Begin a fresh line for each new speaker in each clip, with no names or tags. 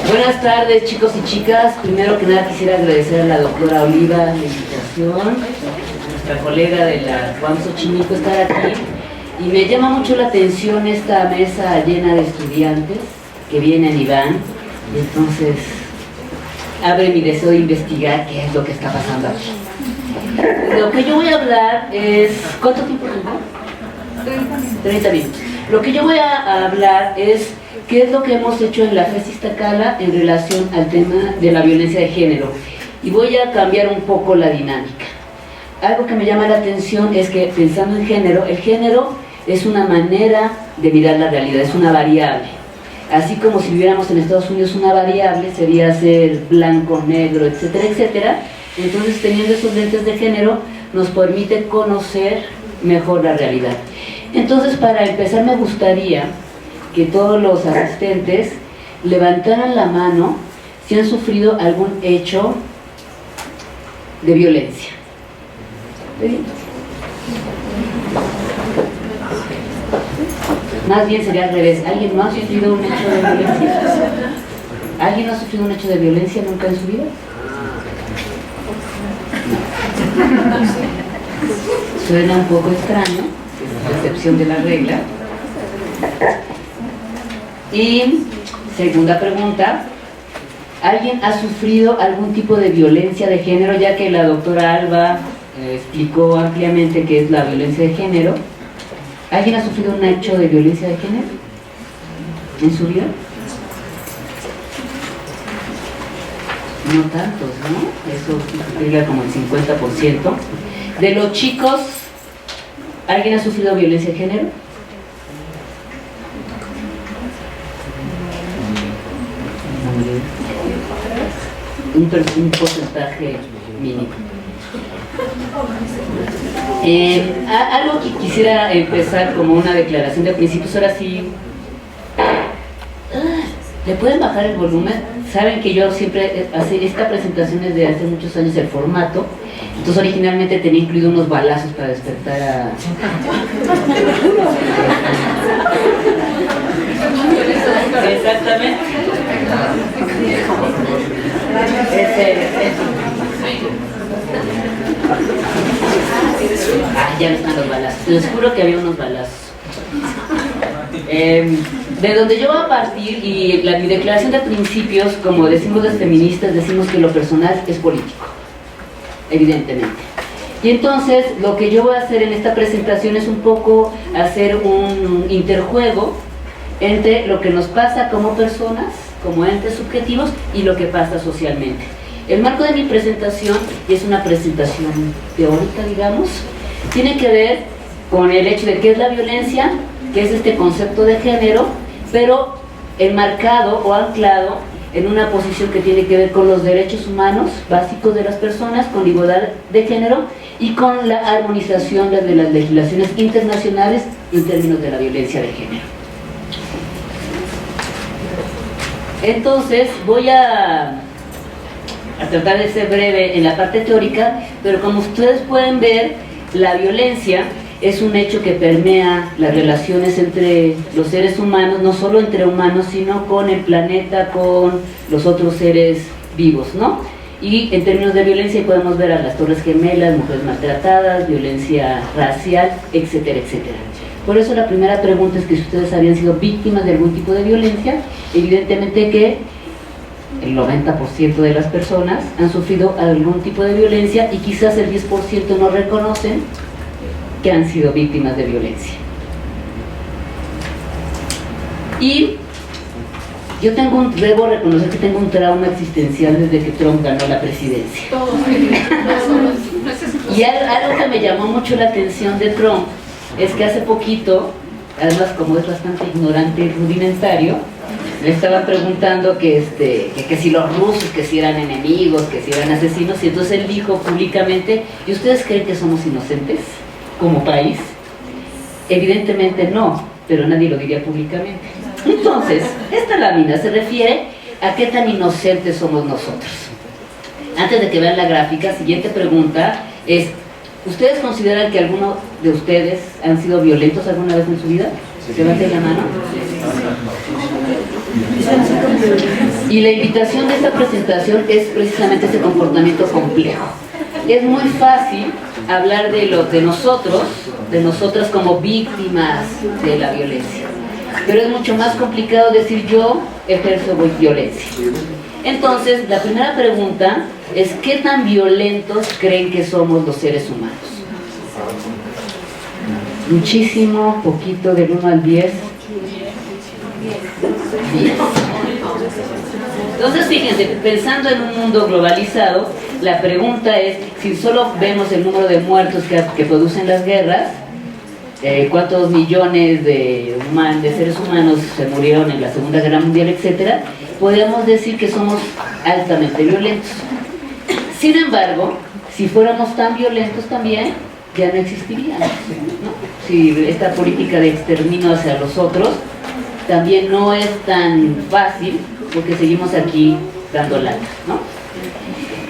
Buenas tardes, chicos y chicas. Primero que nada quisiera agradecer a la doctora Oliva la invitación, nuestra colega de la Juan Xochimilco estar aquí. Y me llama mucho la atención esta mesa llena de estudiantes que vienen y van. Y entonces abre mi deseo de investigar qué es lo que está pasando aquí. Lo que yo voy a hablar es... ¿Cuánto tiempo tengo? 30 minutos. Lo que yo voy a hablar es qué es lo que hemos hecho en la FES Iztacala en relación al tema de la violencia de género. Y voy a cambiar un poco la dinámica. Algo que me llama la atención es que, pensando en género, el género es una manera de mirar la realidad, es una variable. Así como si viviéramos en Estados Unidos, una variable sería ser blanco, negro, etcétera, etcétera. Entonces, teniendo esos lentes de género, nos permite conocer mejor la realidad. Entonces, para empezar, me gustaría que todos los asistentes levantaran la mano si han sufrido algún hecho de violencia. ¿Sí? Más bien sería al revés. ¿Alguien no ha sufrido un hecho de violencia? ¿Alguien no ha sufrido un hecho de violencia nunca en su vida? No. Suena un poco extraño, es la excepción de la regla. Y segunda pregunta, ¿alguien ha sufrido algún tipo de violencia de género? Ya que la doctora Alba explicó ampliamente qué es la violencia de género. ¿Alguien ha sufrido un hecho de violencia de género en su vida? No tantos, ¿no? Eso llega como el 50%. De los chicos, ¿alguien ha sufrido violencia de género? Un porcentaje mínimo. Algo que quisiera empezar como una declaración de principios. Ahora sí, ¿le pueden bajar el volumen? Saben que yo siempre hace esta presentación desde hace muchos años, el formato. Entonces originalmente tenía incluido unos balazos para despertar a... Exactamente. Ya no están los balazos. Les juro que había unos balazos. De donde yo voy a partir, y mi declaración de principios, como decimos las feministas, decimos que lo personal es político, evidentemente. Y entonces lo que yo voy a hacer en esta presentación es un poco hacer un interjuego entre lo que nos pasa como personas, como entes subjetivos, y lo que pasa socialmente. El marco de mi presentación, y es una presentación teórica, digamos, tiene que ver con el hecho de qué es la violencia, qué es este concepto de género, pero enmarcado o anclado en una posición que tiene que ver con los derechos humanos básicos de las personas, con la igualdad de género y con la armonización de las legislaciones internacionales en términos de la violencia de género. Entonces voy a tratar de ser breve en la parte teórica, pero como ustedes pueden ver, la violencia es un hecho que permea las relaciones entre los seres humanos, no solo entre humanos, sino con el planeta, con los otros seres vivos, ¿no? Y en términos de violencia podemos ver a las Torres Gemelas, mujeres maltratadas, violencia racial, etcétera, etcétera. Por eso la primera pregunta es que si ustedes habían sido víctimas de algún tipo de violencia. Evidentemente que el 90% de las personas han sufrido algún tipo de violencia y quizás el 10% no reconocen que han sido víctimas de violencia. Y yo debo reconocer que tengo un trauma existencial desde que Trump ganó la presidencia. Y algo que me llamó mucho la atención de Trump es que hace poquito, además como es bastante ignorante y rudimentario, le estaban preguntando que si los rusos, que si eran enemigos, que si eran asesinos, y entonces él dijo públicamente: ¿y ustedes creen que somos inocentes como país? Evidentemente no, pero nadie lo diría públicamente. Entonces, esta lámina se refiere a qué tan inocentes somos nosotros. Antes de que vean la gráfica, siguiente pregunta es: ¿ustedes consideran que alguno de ustedes han sido violentos alguna vez en su vida? Levanten la mano. Y la invitación de esta presentación es precisamente ese comportamiento complejo. Es muy fácil hablar de nosotros, de nosotras como víctimas de la violencia, pero es mucho más complicado decir yo ejerzo violencia. Entonces, la primera pregunta es: ¿qué tan violentos creen que somos los seres humanos? Muchísimo, poquito, del 1 al 10. 10. Entonces, fíjense, pensando en un mundo globalizado, la pregunta es: si solo vemos el número de muertos que producen las guerras, cuántos millones de seres humanos se murieron en la Segunda Guerra Mundial, etcétera, podríamos decir que somos altamente violentos. Sin embargo, si fuéramos tan violentos también, ya no existiríamos, ¿no? Si esta política de exterminio hacia los otros también no es tan fácil, porque seguimos aquí dando lata, ¿no?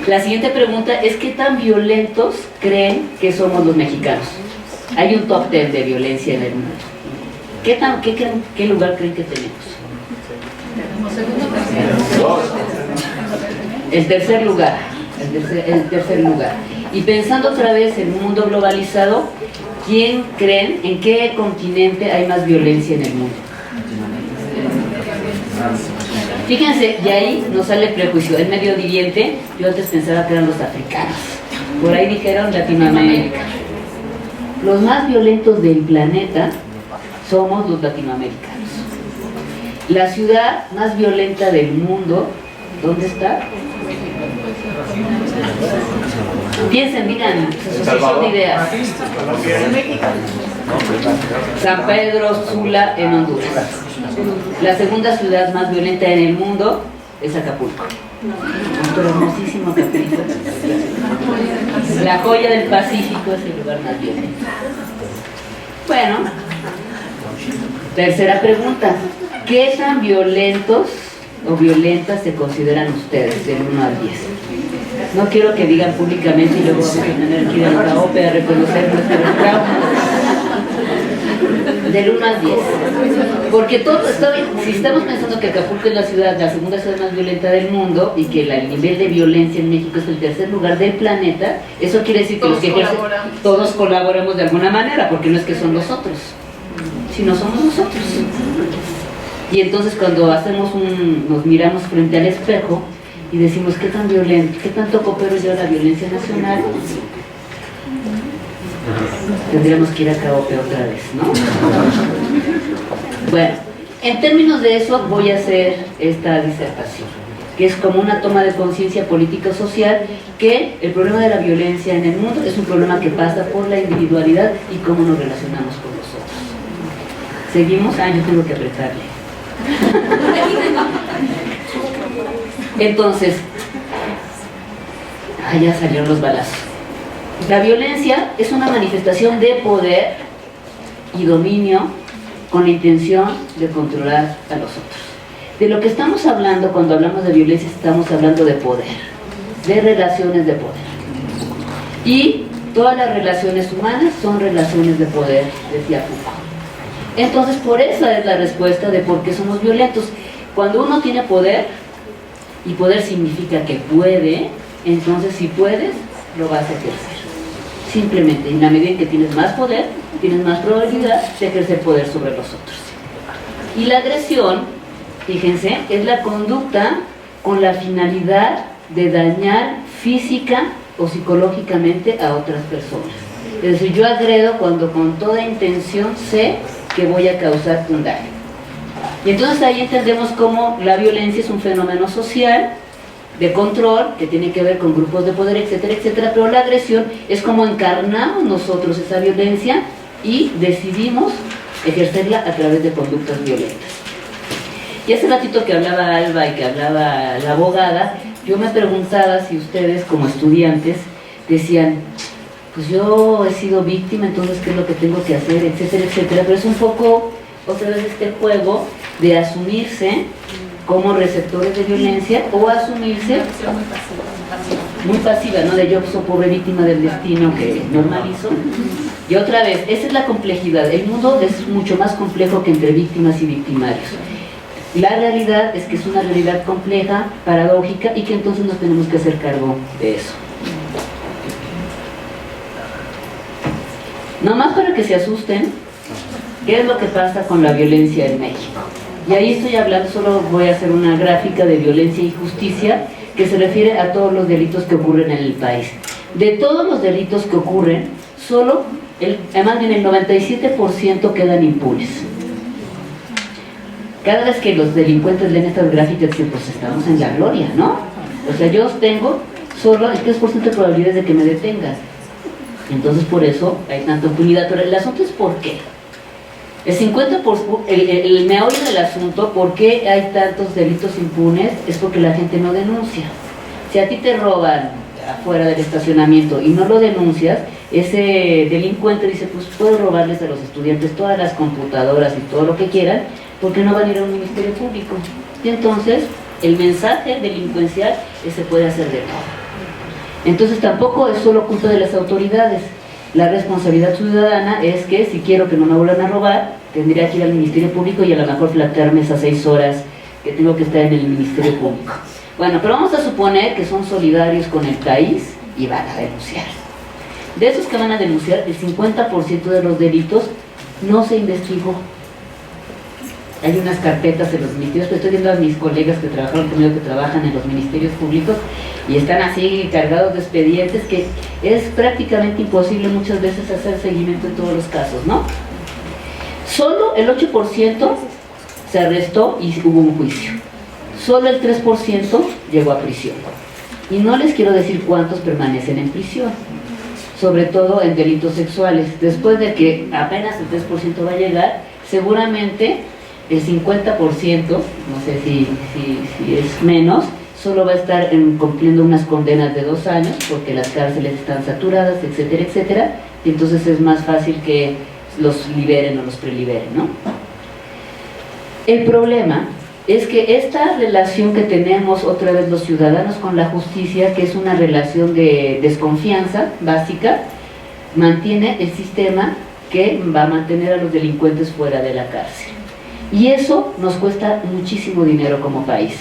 La siguiente pregunta es: ¿qué tan violentos creen que somos los mexicanos? Hay un top 10 de violencia en el mundo. ¿Qué lugar creen que tenemos? El tercer lugar. El tercer lugar. Y pensando otra vez en un mundo globalizado, ¿quién creen, en qué continente hay más violencia en el mundo? Fíjense, y ahí nos sale el prejuicio. El Medio Oriente, yo antes pensaba que eran los africanos. Por ahí dijeron Latinoamérica. Los más violentos del planeta somos los latinoamericanos. La ciudad más violenta del mundo, ¿dónde está? Piensen, digan, asociación de ideas. San Pedro Sula, en Honduras. La segunda ciudad más violenta en el mundo es Acapulco. Nuestro hermosísimo Acapulco. La joya del Pacífico es el lugar más violento. Bueno, tercera pregunta: ¿qué tan violentos o violentas se consideran ustedes del 1 al 10? No quiero que digan públicamente y luego vamos a tener que ir a la OPE a reconocer nuestros traumas. Del 1 al 10. Porque si estamos pensando que Acapulco es la segunda ciudad más violenta del mundo, y que el nivel de violencia en México es el tercer lugar del planeta, eso quiere decir que todos colaboramos de alguna manera, porque no es que son los otros, sino somos nosotros. Y entonces cuando nos miramos frente al espejo y decimos: ¿qué tan violento, qué tanto coopero yo a la violencia nacional? Tendríamos que ir a Caope otra vez, ¿no? Bueno, en términos de eso voy a hacer esta disertación, que es como una toma de conciencia político-social, que el problema de la violencia en el mundo es un problema que pasa por la individualidad y cómo nos relacionamos con los otros. ¿Seguimos? Yo tengo que apretarle. Entonces, ya salieron los balazos. La violencia es una manifestación de poder y dominio con la intención de controlar a los otros. De lo que estamos hablando cuando hablamos de violencia, estamos hablando de poder, de relaciones de poder. Y todas las relaciones humanas son relaciones de poder, decía Foucault. Entonces, por esa es la respuesta de por qué somos violentos. Cuando uno tiene poder, y poder significa que puede, entonces si puedes, lo vas a ejercer. Simplemente, en la medida en que tienes más poder, tienes más probabilidad de ejercer poder sobre los otros. Y la agresión, fíjense, es la conducta con la finalidad de dañar física o psicológicamente a otras personas. Es decir, yo agredo cuando con toda intención sé que voy a causar un daño. Y entonces ahí entendemos cómo la violencia es un fenómeno social de control que tiene que ver con grupos de poder, etcétera, etcétera, pero la agresión es como encarnamos nosotros esa violencia y decidimos ejercerla a través de conductas violentas. Y hace ratito que hablaba Alba y que hablaba la abogada, yo me preguntaba si ustedes como estudiantes decían, pues yo he sido víctima, entonces qué es lo que tengo que hacer, etcétera, etcétera. Pero es un poco, otra vez, este juego de asumirse como receptores de violencia o asumirse muy pasiva, ¿no? De yo soy pobre víctima del destino que normalizo. Y otra vez, esa es la complejidad. El mundo es mucho más complejo que entre víctimas y victimarios. La realidad es que es una realidad compleja, paradójica, y que entonces nos tenemos que hacer cargo de eso. Nomás para que se asusten, ¿qué es lo que pasa con la violencia en México? Y ahí estoy hablando, solo voy a hacer una gráfica de violencia y justicia que se refiere a todos los delitos que ocurren en el país. De todos los delitos que ocurren, solo, más bien el 97% quedan impunes. Cada vez que los delincuentes leen estas gráficas, dicen, pues estamos en la gloria, ¿no? O sea, yo tengo solo el 3% de probabilidades de que me detengan. Entonces, por eso hay tanta impunidad. Pero el asunto es ¿por qué? El 50%, el meollo del asunto, ¿por qué hay tantos delitos impunes? Es porque la gente no denuncia. Si a ti te roban afuera del estacionamiento y no lo denuncias, ese delincuente dice, pues puedo robarles a los estudiantes todas las computadoras y todo lo que quieran, porque no van a ir a un ministerio público. Y entonces, el mensaje delincuencial se puede hacer de todo. Entonces tampoco es solo culpa de las autoridades. La responsabilidad ciudadana es que si quiero que no me vuelvan a robar, tendría que ir al Ministerio Público y a lo mejor flatearme esas 6 horas que tengo que estar en el Ministerio Público. Bueno, pero vamos a suponer que son solidarios con el país y van a denunciar. De esos que van a denunciar, el 50% de los delitos no se investigó. Hay unas carpetas en los ministerios, estoy viendo a mis colegas que trabajaron conmigo, que trabajan en los ministerios públicos, y están así cargados de expedientes que es prácticamente imposible muchas veces hacer seguimiento en todos los casos, ¿no? Solo el 8% se arrestó y hubo un juicio. Solo el 3% llegó a prisión. Y no les quiero decir cuántos permanecen en prisión, sobre todo en delitos sexuales. Después de que apenas el 3% va a llegar, seguramente el 50%, no sé si es menos, solo va a estar cumpliendo unas condenas de 2 años, porque las cárceles están saturadas, etcétera, etcétera, y entonces es más fácil que los liberen o los preliberen, ¿no? El problema es que esta relación que tenemos otra vez los ciudadanos con la justicia, que es una relación de desconfianza básica, mantiene el sistema que va a mantener a los delincuentes fuera de la cárcel. Y eso nos cuesta muchísimo dinero como país.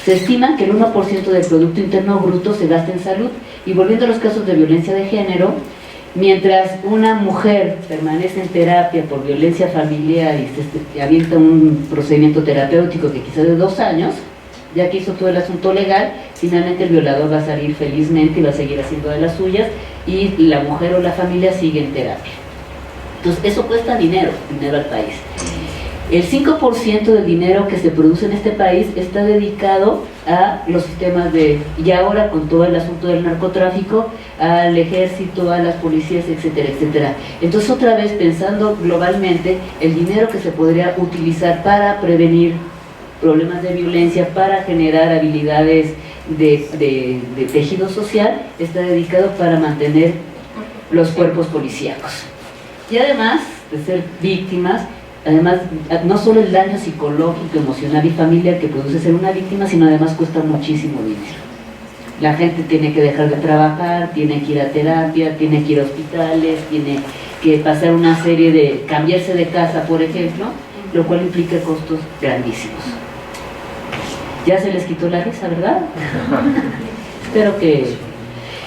Se estima que el 1% del Producto Interno Bruto se gasta en salud. Y volviendo a los casos de violencia de género, mientras una mujer permanece en terapia por violencia familiar y se avienta un procedimiento terapéutico que quizás de 2 años, ya que hizo todo el asunto legal, finalmente el violador va a salir felizmente y va a seguir haciendo de las suyas, y la mujer o la familia sigue en terapia. Entonces eso cuesta dinero al país. El 5% del dinero que se produce en este país está dedicado a los sistemas y ahora con todo el asunto del narcotráfico, al ejército, a las policías, etcétera, etcétera. Entonces otra vez, pensando globalmente, el dinero que se podría utilizar para prevenir problemas de violencia, para generar habilidades de tejido social, está dedicado para mantener los cuerpos policíacos. Y además de ser víctimas, además, no solo el daño psicológico, emocional y familiar que produce ser una víctima, sino además cuesta muchísimo dinero. La gente tiene que dejar de trabajar, tiene que ir a terapia, tiene que ir a hospitales, tiene que pasar una serie de cambiarse de casa, por ejemplo, lo cual implica costos grandísimos. Ya se les quitó la risa, ¿verdad? Espero que...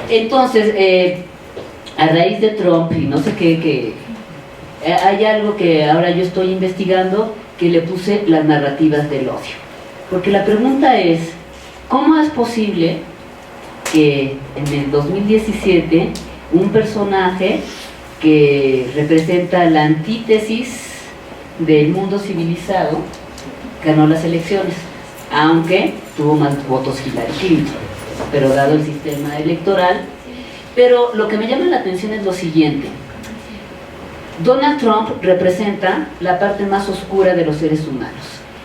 Entonces, a raíz de Trump y no sé qué, hay algo que ahora yo estoy investigando, que le puse las narrativas del odio. Porque la pregunta es, ¿cómo es posible que en el 2017 un personaje que representa la antítesis del mundo civilizado ganó las elecciones? Aunque tuvo más votos Hillary Clinton, pero dado el sistema electoral. Pero lo que me llama la atención es lo siguiente: Donald Trump representa la parte más oscura de los seres humanos.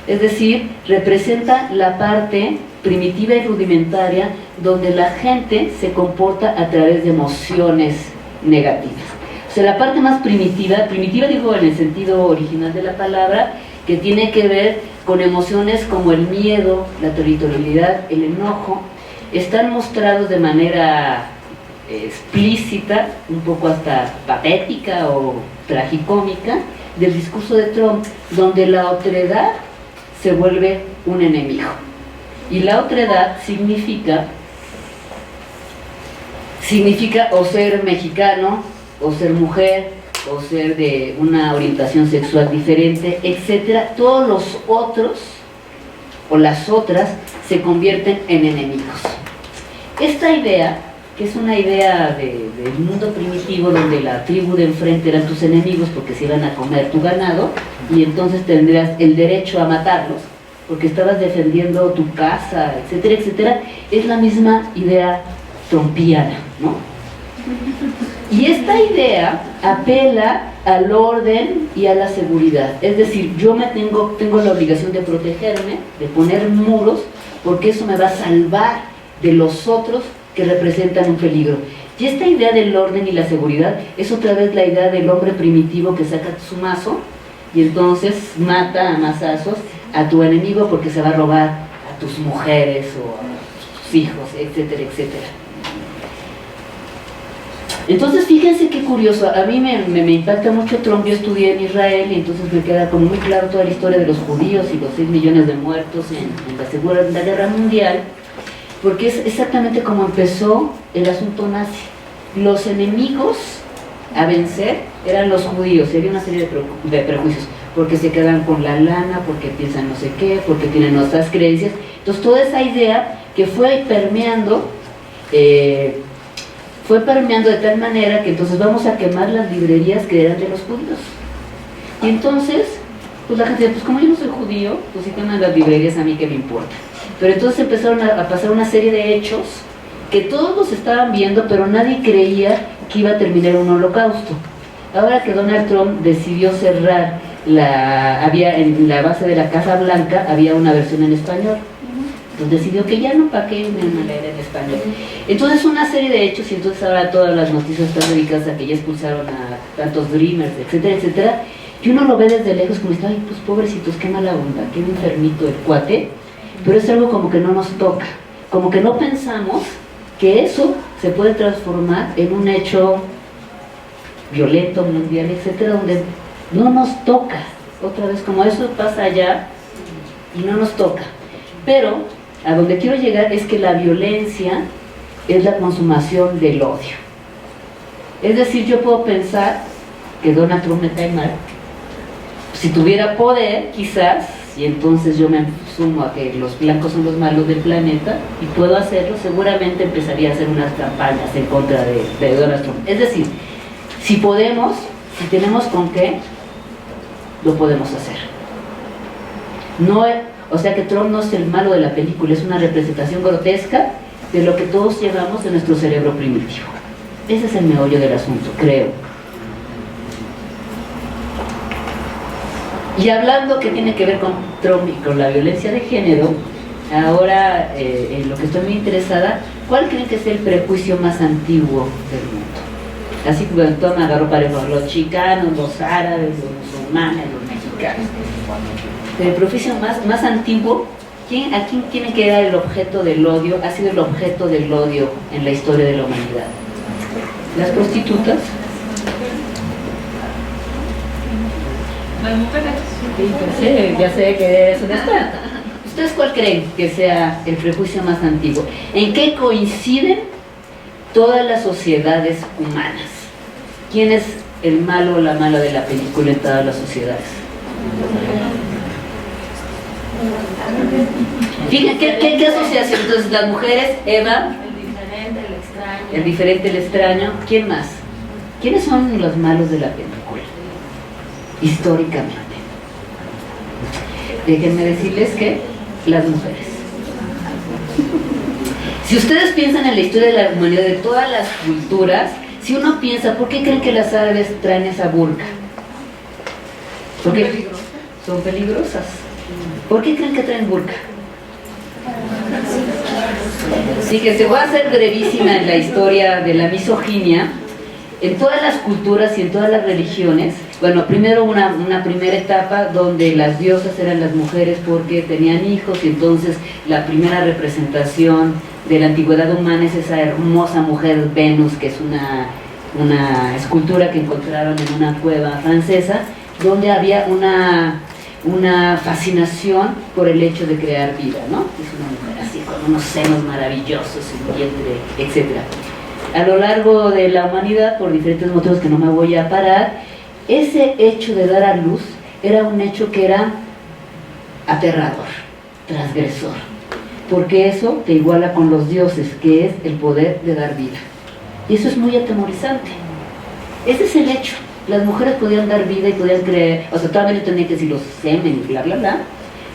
Es decir, representa la parte primitiva y rudimentaria donde la gente se comporta a través de emociones negativas. O sea, la parte más primitiva digo en el sentido original de la palabra, que tiene que ver con emociones como el miedo, la territorialidad, el enojo, están mostrados de manera explícita, un poco hasta patética o tragicómica, del discurso de Trump, donde la otredad se vuelve un enemigo. Y la otredad significa o ser mexicano, o ser mujer, o ser de una orientación sexual diferente, etcétera. Todos los otros o las otras se convierten en enemigos. Esta idea, que es una idea del mundo primitivo, donde la tribu de enfrente eran tus enemigos porque se iban a comer tu ganado, y entonces tendrías el derecho a matarlos porque estabas defendiendo tu casa, etcétera, etcétera, es la misma idea trompiana, ¿no? Y esta idea apela al orden y a la seguridad. Es decir, yo tengo la obligación de protegerme, de poner muros, porque eso me va a salvar de los otros que representan un peligro. Y esta idea del orden y la seguridad es otra vez la idea del hombre primitivo que saca su mazo y entonces mata a mazazos a tu enemigo porque se va a robar a tus mujeres o a tus hijos, etcétera, etcétera. Entonces fíjense qué curioso, a mí me impacta mucho Trump. Yo estudié en Israel y entonces me queda como muy claro toda la historia de los judíos y los 6 millones de muertos en la Segunda Guerra Mundial, porque es exactamente como empezó el asunto nazi. Los enemigos a vencer eran los judíos, y había una serie de prejuicios, porque se quedan con la lana, porque piensan no sé qué, porque tienen otras creencias. Entonces toda esa idea que fue permeando de tal manera que entonces vamos a quemar las librerías que eran de los judíos. Y entonces, pues la gente dice, pues como yo no soy judío, pues si queman las librerías, a mí qué me importa. Pero entonces empezaron a pasar una serie de hechos que todos los estaban viendo, pero nadie creía que iba a terminar un holocausto. Ahora que Donald Trump decidió cerrar, había en la base de la Casa Blanca, había una versión en español. Entonces decidió que ya no, para qué me van a leer en español. Entonces una serie de hechos, y entonces ahora todas las noticias están dedicadas a que ya expulsaron a tantos Dreamers, etcétera, etcétera. Y uno lo ve desde lejos como dice, ay, pues pobrecitos, qué mala onda, qué enfermito el cuate. Pero es algo como que no nos toca, como que no pensamos que eso se puede transformar en un hecho violento, mundial, etcétera, donde no nos toca. Otra vez, como eso pasa allá y no nos toca. Pero a donde quiero llegar es que la violencia es la consumación del odio. Es decir, yo puedo pensar que Donald Trump me cae mal. Si tuviera poder, quizás, y entonces yo me sumo a que los blancos son los malos del planeta, y puedo hacerlo, seguramente empezaría a hacer unas campañas en contra de Donald Trump. Es decir, si podemos, si tenemos con qué, lo podemos hacer. O sea que Trump no es el malo de la película, es una representación grotesca de lo que todos llevamos de nuestro cerebro primitivo. Ese es el meollo del asunto, creo. Y hablando que tiene que ver con Trump y con la violencia de género, ahora en lo que estoy muy interesada, ¿cuál creen que es el prejuicio más antiguo del mundo? Así que bueno, todo me agarró parejo, los chicanos, los árabes, los musulmanes, los mexicanos. El prejuicio más antiguo, ¿a quién tiene que dar el objeto del odio? Ha sido el objeto del odio en la historia de la humanidad. Las prostitutas.
Las mujeres.
Sí, ya sé que es una experta. ¿Ustedes cuál creen que sea el prejuicio más antiguo? ¿En qué coinciden todas las sociedades humanas? ¿Quién es el malo o la mala de la película en todas las sociedades? Fíjense, ¿qué asociación? Entonces, las mujeres, Eva, el diferente, el extraño. ¿Quién más? ¿Quiénes son los malos de la película? Históricamente. Déjenme decirles que las mujeres. Si ustedes piensan en la historia de la humanidad, de todas las culturas, si uno piensa, ¿por qué creen que las árabes traen esa burka? Porque son peligrosas. ¿Por qué creen que traen burka? Sí, que se va a hacer brevísima en la historia de la misoginia. En todas las culturas y en todas las religiones, bueno, primero una primera etapa donde las diosas eran las mujeres porque tenían hijos, y entonces la primera representación de la antigüedad humana es esa hermosa mujer Venus, que es una escultura que encontraron en una cueva francesa, donde había una fascinación por el hecho de crear vida, ¿no? Es una mujer así, con unos senos maravillosos, un vientre, etc. A lo largo de la humanidad, por diferentes motivos que no me voy a parar, ese hecho de dar a luz era un hecho que era aterrador, transgresor, porque eso te iguala con los dioses, que es el poder de dar vida. Y eso es muy atemorizante. Ese es el hecho. Las mujeres podían dar vida y podían creer, o sea, todavía no tenían que decir los semen y bla, bla, bla,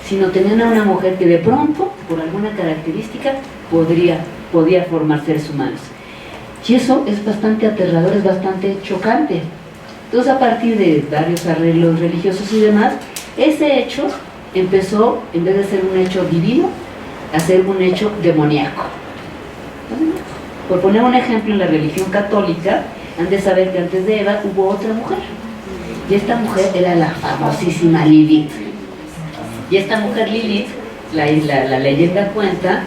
sino tenían a una mujer que de pronto, por alguna característica, podía formar seres humanos. Y eso es bastante aterrador, es bastante chocante. Entonces, a partir de varios arreglos religiosos y demás, ese hecho empezó, en vez de ser un hecho divino, a ser un hecho demoníaco. Por poner un ejemplo, en la religión católica, han de saber que antes de Eva hubo otra mujer. Y esta mujer era la famosísima Lilith. Y esta mujer Lilith, la leyenda cuenta,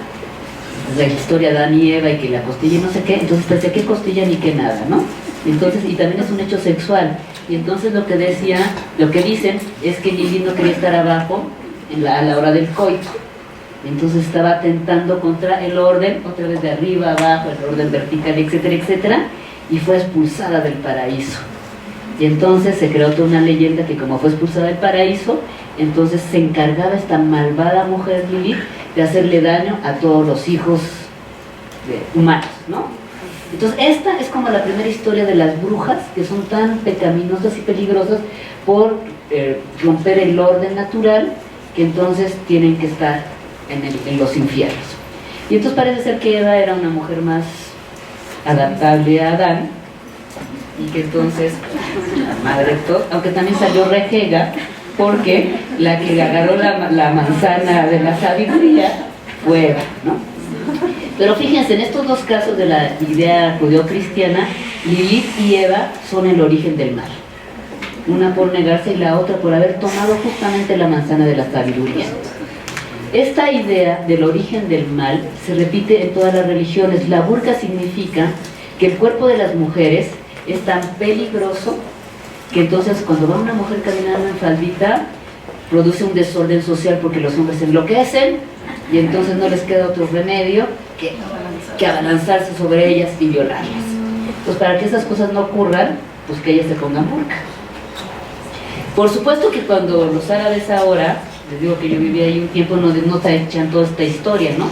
la historia de Adán y Eva, y que la costilla y no sé qué, entonces pensé qué costilla ni qué nada, ¿no? Entonces, y también es un hecho sexual. Y entonces lo que dicen es que Lilith no quería estar abajo a la hora del coito. Entonces estaba atentando contra el orden, otra vez de arriba, abajo, el orden vertical, etcétera, etcétera, y fue expulsada del paraíso. Y entonces se creó toda una leyenda que como fue expulsada del paraíso, entonces se encargaba esta malvada mujer Lilith de hacerle daño a todos los hijos humanos, ¿no? Entonces esta es como la primera historia de las brujas, que son tan pecaminosas y peligrosas por romper el orden natural, que entonces tienen que estar en los infiernos. Y entonces parece ser que Eva era una mujer más adaptable a Adán, y que entonces la madre de todo, aunque también salió rejega, porque la que le agarró la manzana de la sabiduría fue Eva, ¿no? Pero fíjense, en estos dos casos de la idea judeocristiana, Lilith y Eva son el origen del mal. Una por negarse y la otra por haber tomado justamente la manzana de la sabiduría. Esta idea del origen del mal se repite en todas las religiones. La burka significa que el cuerpo de las mujeres es tan peligroso que entonces cuando va una mujer caminando en faldita produce un desorden social, porque los hombres se enloquecen y entonces no les queda otro remedio que abalanzarse sobre ellas y violarlas. Pues para que esas cosas no ocurran, pues que ellas se pongan burka. Por supuesto que cuando los árabes ahora, les digo que yo viví ahí un tiempo, no se echan toda esta historia, ¿no?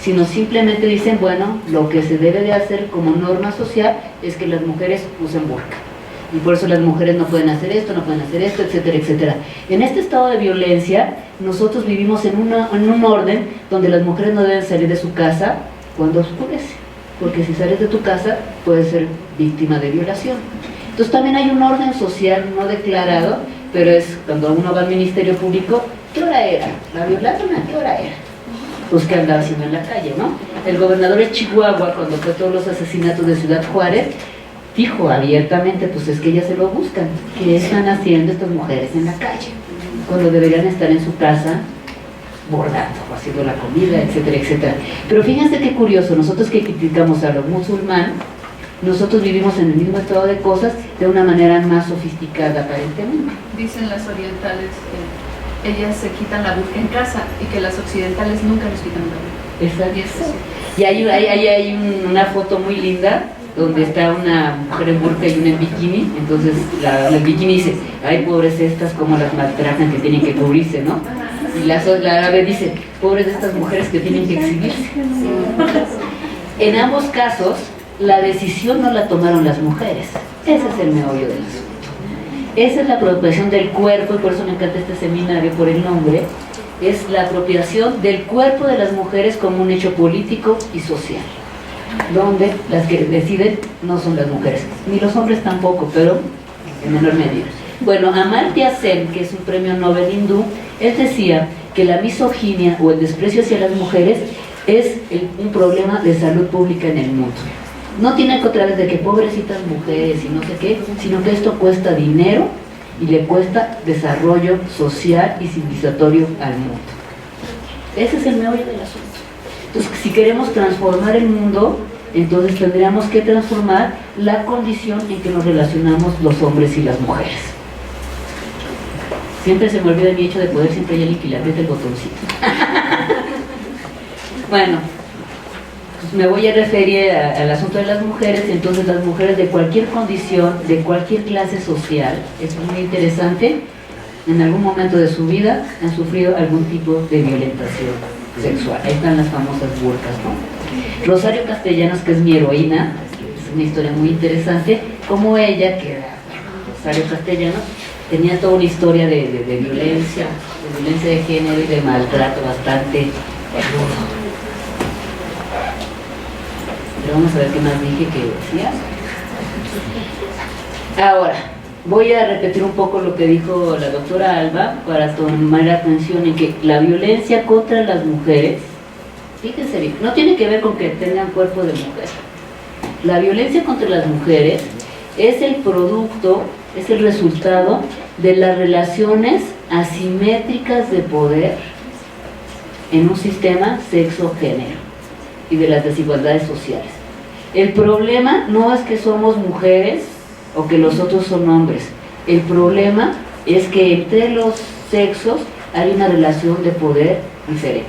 Sino simplemente dicen, bueno, lo que se debe de hacer como norma social es que las mujeres usen burka. Y por eso las mujeres no pueden hacer esto, etcétera, etcétera. En este estado de violencia, nosotros vivimos en un orden donde las mujeres no deben salir de su casa cuando oscurece, porque si sales de tu casa puedes ser víctima de violación. Entonces también hay un orden social no declarado, pero es cuando uno va al Ministerio Público, ¿qué hora era? ¿La violaron? ¿A qué hora era? Pues ¿qué andaba haciendo en la calle, no? El gobernador de Chihuahua, cuando fue todos los asesinatos de Ciudad Juárez, dijo abiertamente, pues es que ellas se lo buscan. ¿Qué están haciendo estas mujeres en la calle? Cuando deberían estar en su casa bordando, o haciendo la comida, etcétera, etcétera. Pero fíjense qué curioso, nosotros que criticamos a los musulmanes, nosotros vivimos en el mismo estado de cosas de una manera más sofisticada aparentemente.
Dicen las orientales que ellas se quitan la burka en casa y que las occidentales nunca nos quitan la burka.
Exacto. Y hay una foto muy linda donde está una mujer en burka y una en bikini. Entonces la bikini dice, ay, pobres estas, como las maltratan, que tienen que cubrirse, ¿no? Y la árabe dice, pobres de estas mujeres que tienen que exhibirse. En ambos casos, la decisión no la tomaron las mujeres. Ese es el meollo del asunto. Esa es la apropiación del cuerpo, y por eso me encanta este seminario por el nombre. Es la apropiación del cuerpo de las mujeres como un hecho político y social, donde las que deciden no son las mujeres, ni los hombres tampoco, pero en menor medida. Bueno, Amartya Sen, que es un premio Nobel hindú, él decía que la misoginia o el desprecio hacia las mujeres es un problema de salud pública en el mundo. No tiene que otra vez de que pobrecitas mujeres y no sé qué, sino que esto cuesta dinero y le cuesta desarrollo social y civilizatorio al mundo. Ese es el meollo del asunto. Entonces, si queremos transformar el mundo, entonces tendríamos que transformar la condición en que nos relacionamos los hombres y las mujeres. Siempre se me olvida mi hecho de poder, siempre hay alguien que le aprieta el botoncito. Bueno, pues me voy a referir al asunto de las mujeres. Entonces, las mujeres de cualquier condición, de cualquier clase social, es muy interesante, en algún momento de su vida han sufrido algún tipo de violentación sexual. Ahí están las famosas burcas, ¿no? Rosario Castellanos, que es mi heroína, es una historia muy interesante, como ella, que era Rosario Castellanos, tenía toda una historia de violencia de género y de maltrato bastante rudo. Pero vamos a ver qué más dije que decía. Ahora, voy a repetir un poco lo que dijo la doctora Alba para tomar atención en que la violencia contra las mujeres, fíjense bien, no tiene que ver con que tengan cuerpo de mujer. La violencia contra las mujeres es el producto, es el resultado de las relaciones asimétricas de poder en un sistema sexo-género y de las desigualdades sociales. El problema no es que somos mujeres o que los otros son hombres. El problema es que entre los sexos hay una relación de poder diferente.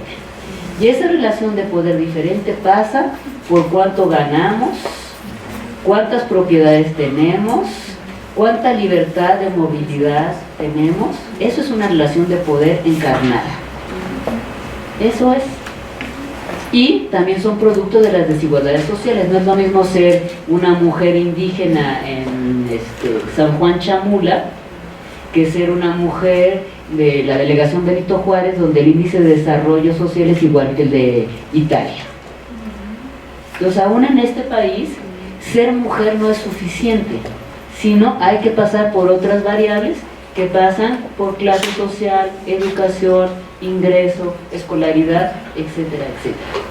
Y esa relación de poder diferente pasa por cuánto ganamos, cuántas propiedades tenemos, cuánta libertad de movilidad tenemos. Eso es una relación de poder encarnada. Eso es. Y también son producto de las desigualdades sociales. No es lo mismo ser una mujer indígena en San Juan Chamula que ser una mujer de la delegación Benito Juárez, donde el índice de desarrollo social es igual que el de Italia. Entonces, aún en este país, ser mujer no es suficiente, sino hay que pasar por otras variables que pasan por clase social, educación, ingreso, escolaridad, etcétera, etcétera.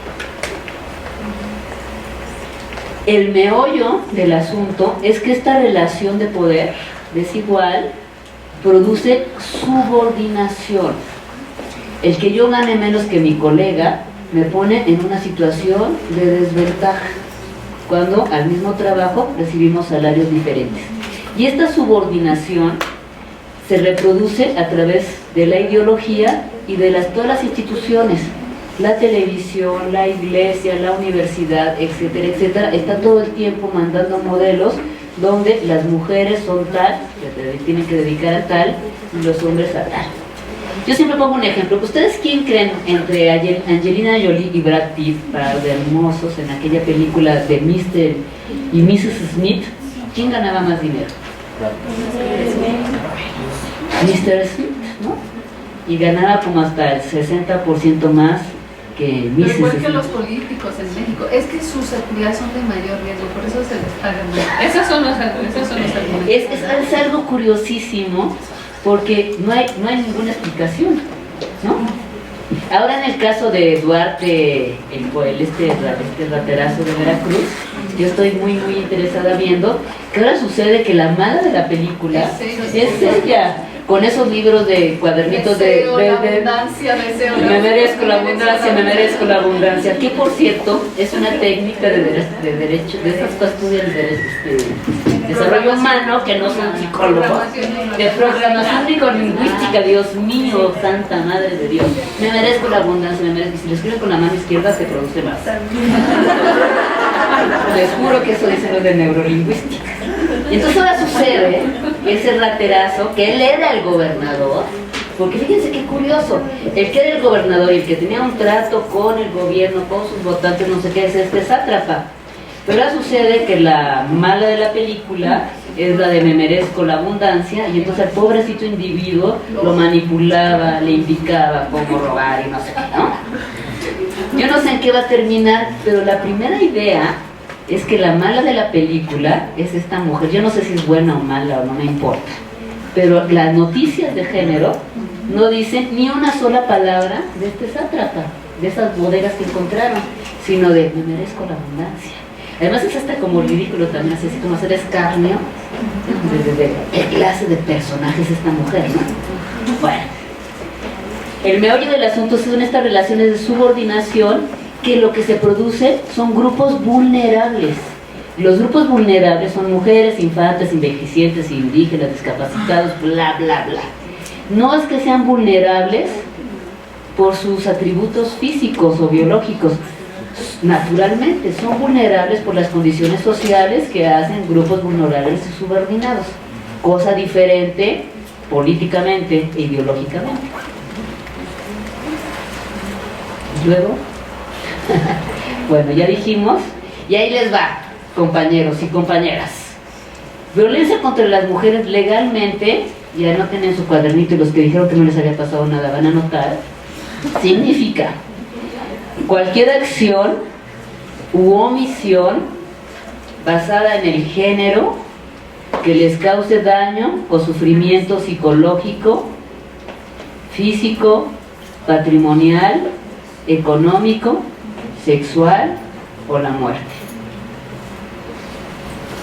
El meollo del asunto es que esta relación de poder desigual produce subordinación. El que yo gane menos que mi colega me pone en una situación de desventaja, cuando al mismo trabajo recibimos salarios diferentes. Y esta subordinación se reproduce a través de la ideología y de todas las instituciones. La televisión, la iglesia, la universidad, etcétera, etcétera, está todo el tiempo mandando modelos donde las mujeres son tal, que tienen que dedicar a tal, y los hombres a tal. Yo siempre pongo un ejemplo. ¿Ustedes quién creen entre Angelina Jolie y Brad Pitt, par de hermosos, en aquella película de Mr. y Mrs. Smith? ¿Quién ganaba más dinero? Mr. Smith, ¿no? Y ganaba como hasta el 60% más que Mrs.
Pero igual que
Smith.
los políticos en México, es que sus actividades son de mayor riesgo, por eso se les pagan más. Esos son los argumentos.
Es algo curiosísimo, porque no hay ninguna explicación, ¿no? Ahora, en el caso de Duarte, este raterazo de Veracruz, yo estoy muy interesada viendo que ahora sucede que la mala de la película es ella, con esos libros de cuadernitos
deseo, la abundancia, deseo,
me merezco la abundancia, me merezco la abundancia, que por cierto es una técnica de derecho, de esas que estudian desarrollo humano, que no son psicólogos, de programación psicolingüística. Dios mío, santa madre de Dios, me merezco la abundancia, me merezco. Si lo escriben con la mano izquierda se produce más. Les juro que eso dice lo de neurolingüística. Entonces ahora sucede ese raterazo, que él era el gobernador, porque fíjense qué curioso, el que era el gobernador y el que tenía un trato con el gobierno, con sus votantes, no sé qué, es este sátrapa. Pero ahora sucede que la mala de la película es la de me merezco la abundancia, y entonces el pobrecito individuo lo manipulaba, le indicaba cómo robar y no sé qué, ¿no? Yo no sé en qué va a terminar, pero la primera idea es que la mala de la película es esta mujer. Yo no sé si es buena o mala o no me importa, pero las noticias de género no dicen ni una sola palabra de este sátrapa, de esas bodegas que encontraron, sino de me merezco la abundancia. Además es hasta como ridículo también, así como hacer escarnio de qué clase de personaje es esta mujer, ¿no? Bueno, el meollo del asunto son estas relaciones de subordinación, que lo que se produce son grupos vulnerables. Los grupos vulnerables son mujeres, infantes, envejecientes, indígenas, discapacitados, bla, bla, bla. No es que sean vulnerables por sus atributos físicos o biológicos, naturalmente son vulnerables por las condiciones sociales que hacen grupos vulnerables y subordinados, cosa diferente políticamente e ideológicamente. Luego, bueno, ya dijimos, y ahí les va, compañeros y compañeras. Violencia contra las mujeres legalmente, ya no tienen su cuadernito y los que dijeron que no les había pasado nada van a notar, significa cualquier acción u omisión basada en el género que les cause daño o sufrimiento psicológico, físico, patrimonial, económico, sexual o la muerte.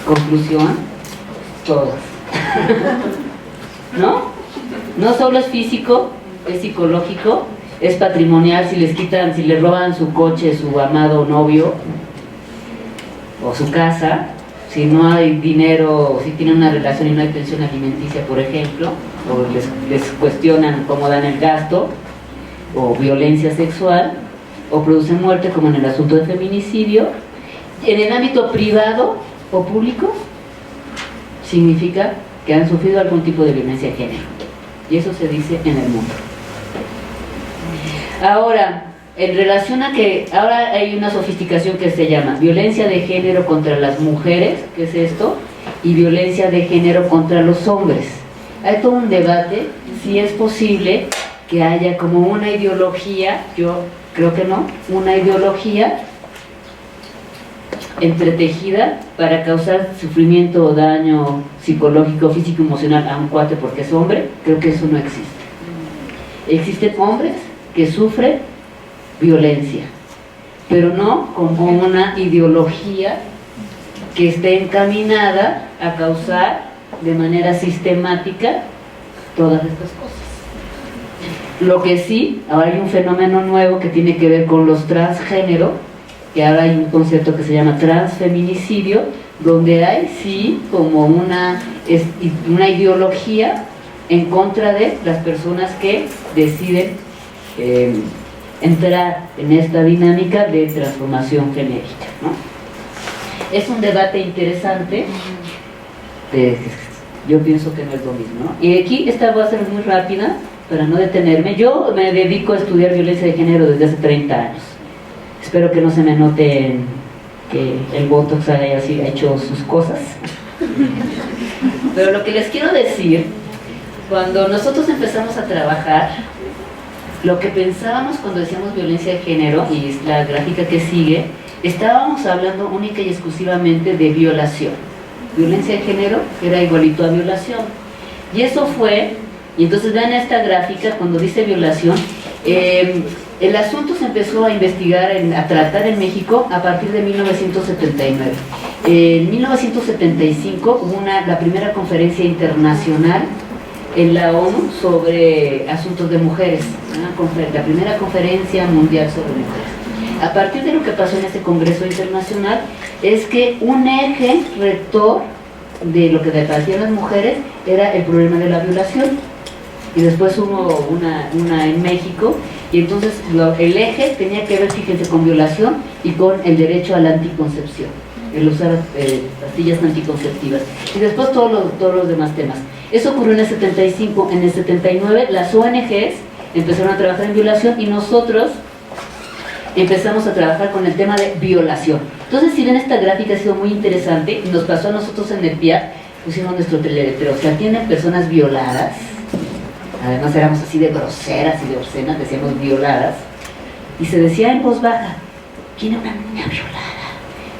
Conclusión, todas. ¿No? No solo es físico, es psicológico, es patrimonial, si les quitan, si les roban su coche, su amado novio o su casa, si no hay dinero, si tienen una relación y no hay pensión alimenticia, por ejemplo, o les cuestionan cómo dan el gasto, o violencia sexual, o producen muerte, como en el asunto de feminicidio. En el ámbito privado o público, significa que han sufrido algún tipo de violencia de género, y eso se dice en el mundo. Ahora, en relación a que ahora hay una sofisticación que se llama violencia de género contra las mujeres, ¿qué es esto? Y violencia de género contra los hombres. Hay todo un debate si es posible que haya como una ideología, yo creo que no, una ideología entretejida para causar sufrimiento o daño psicológico, físico, emocional a un cuate porque es hombre. Creo que eso no existe. Existen hombres que sufren violencia, pero no como una ideología que esté encaminada a causar de manera sistemática todas estas cosas. Lo que sí, ahora hay un fenómeno nuevo que tiene que ver con los transgénero, que ahora hay un concepto que se llama transfeminicidio, donde hay sí como una ideología en contra de las personas que deciden entrar en esta dinámica de transformación genérica, ¿no? Es un debate interesante, yo pienso que no es lo mismo, ¿no? Y aquí esta va a ser muy rápida para no detenerme. Yo me dedico a estudiar violencia de género desde hace 30 años. Espero que no se me note que el Botox haya hecho sus cosas. Pero lo que les quiero decir, cuando nosotros empezamos a trabajar, lo que pensábamos cuando decíamos violencia de género, y es la gráfica que sigue, estábamos hablando única y exclusivamente de violación. Violencia de género era igualito a violación. Y eso fue, y entonces vean esta gráfica, cuando dice violación, el asunto se empezó a investigar, a tratar en México a partir de 1979. En 1975 hubo la primera conferencia internacional en la ONU sobre asuntos de mujeres, la primera conferencia mundial sobre mujeres. A partir de lo que pasó en este congreso internacional es que un eje rector de lo que debatían las mujeres era el problema de la violación, y después hubo una en México, y entonces el eje tenía que ver, fíjense, con violación y con el derecho a la anticoncepción, el usar pastillas anticonceptivas, y después todos los demás temas. Eso ocurrió en el 75. En el 79 las ONGs empezaron a trabajar en violación y nosotros empezamos a trabajar con el tema de violación. Entonces, si ven, esta gráfica ha sido muy interesante y nos pasó a nosotros en el PIAC, pusimos nuestro teleletreo, o sea, tienen personas violadas. Además éramos así de groseras y de obscenas, decíamos violadas, y se decía en voz baja, ¿quién es una niña violada?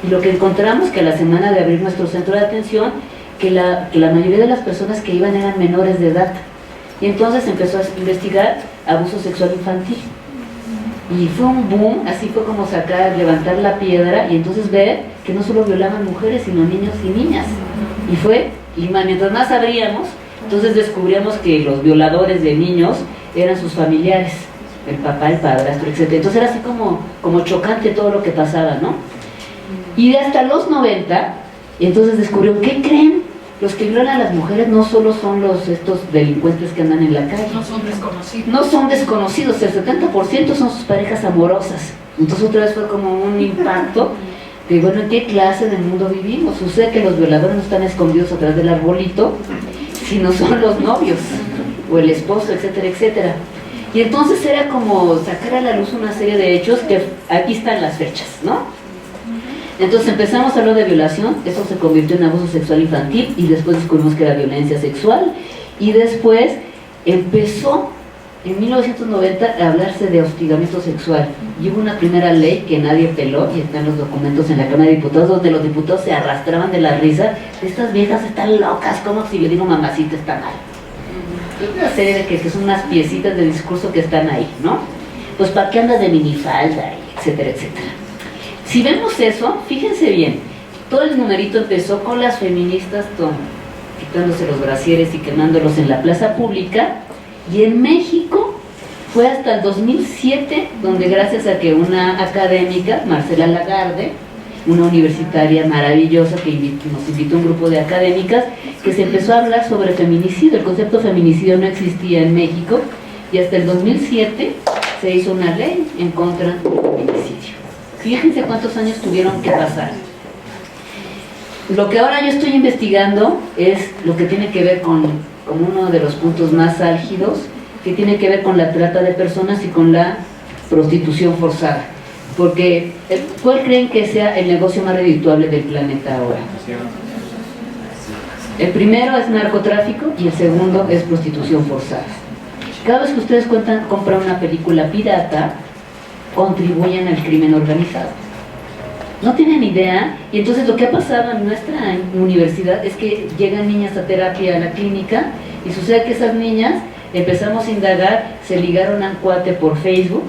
Y lo que encontramos que a la semana de abrir nuestro centro de atención, que la mayoría de las personas que iban eran menores de edad, Y entonces empezó a investigar abuso sexual infantil. Y fue un boom, así fue como sacar, levantar la piedra y entonces ver que no solo violaban mujeres, sino niños y niñas. Y mientras más abríamos, entonces descubríamos que los violadores de niños eran sus familiares, el papá, el padrastro, etc. Entonces era así como chocante todo lo que pasaba, ¿no? Y de hasta los 90, entonces descubrieron, ¿qué creen? Los que violan a las mujeres no solo son estos delincuentes que andan en la calle.
No son desconocidos.
No son desconocidos, el 70% son sus parejas amorosas. Entonces otra vez fue como un impacto de, bueno, ¿en qué clase de mundo vivimos? Sucede que los violadores no están escondidos atrás del arbolito, sino son los novios, o el esposo, etcétera, etcétera. Y entonces era como sacar a la luz una serie de hechos que aquí están las fechas, ¿no? Entonces empezamos a hablar de violación, eso se convirtió en abuso sexual infantil y después descubrimos que era violencia sexual y después empezó en 1990 a hablarse de hostigamiento sexual y hubo una primera ley que nadie peló y están los documentos en la Cámara de Diputados donde los diputados se arrastraban de la risa. Estas viejas están locas, como si yo digo mamacita está mal. Una serie de que son unas piecitas de discurso que están ahí, ¿no? Pues ¿para qué andas de minifalda? Etcétera, etcétera. Si vemos eso, fíjense bien, todo el numerito empezó con las feministas quitándose los brasieres y quemándolos en la plaza pública, y en México fue hasta el 2007 donde gracias a que una académica, Marcela Lagarde, una universitaria maravillosa que nos invitó un grupo de académicas, que se empezó a hablar sobre feminicidio. El concepto feminicidio no existía en México y hasta el 2007 se hizo una ley en contra del feminicidio. Fíjense cuántos años tuvieron que pasar. Lo que ahora yo estoy investigando es lo que tiene que ver con uno de los puntos más álgidos, que tiene que ver con la trata de personas y con la prostitución forzada. Porque, ¿cuál creen que sea el negocio más redituable del planeta ahora? El primero es narcotráfico y el segundo es prostitución forzada. Cada vez que ustedes compran una película pirata, contribuyen al crimen organizado. No tienen idea, y entonces lo que ha pasado en nuestra universidad es que llegan niñas a terapia a la clínica y sucede que esas niñas, empezamos a indagar, se ligaron a un cuate por Facebook,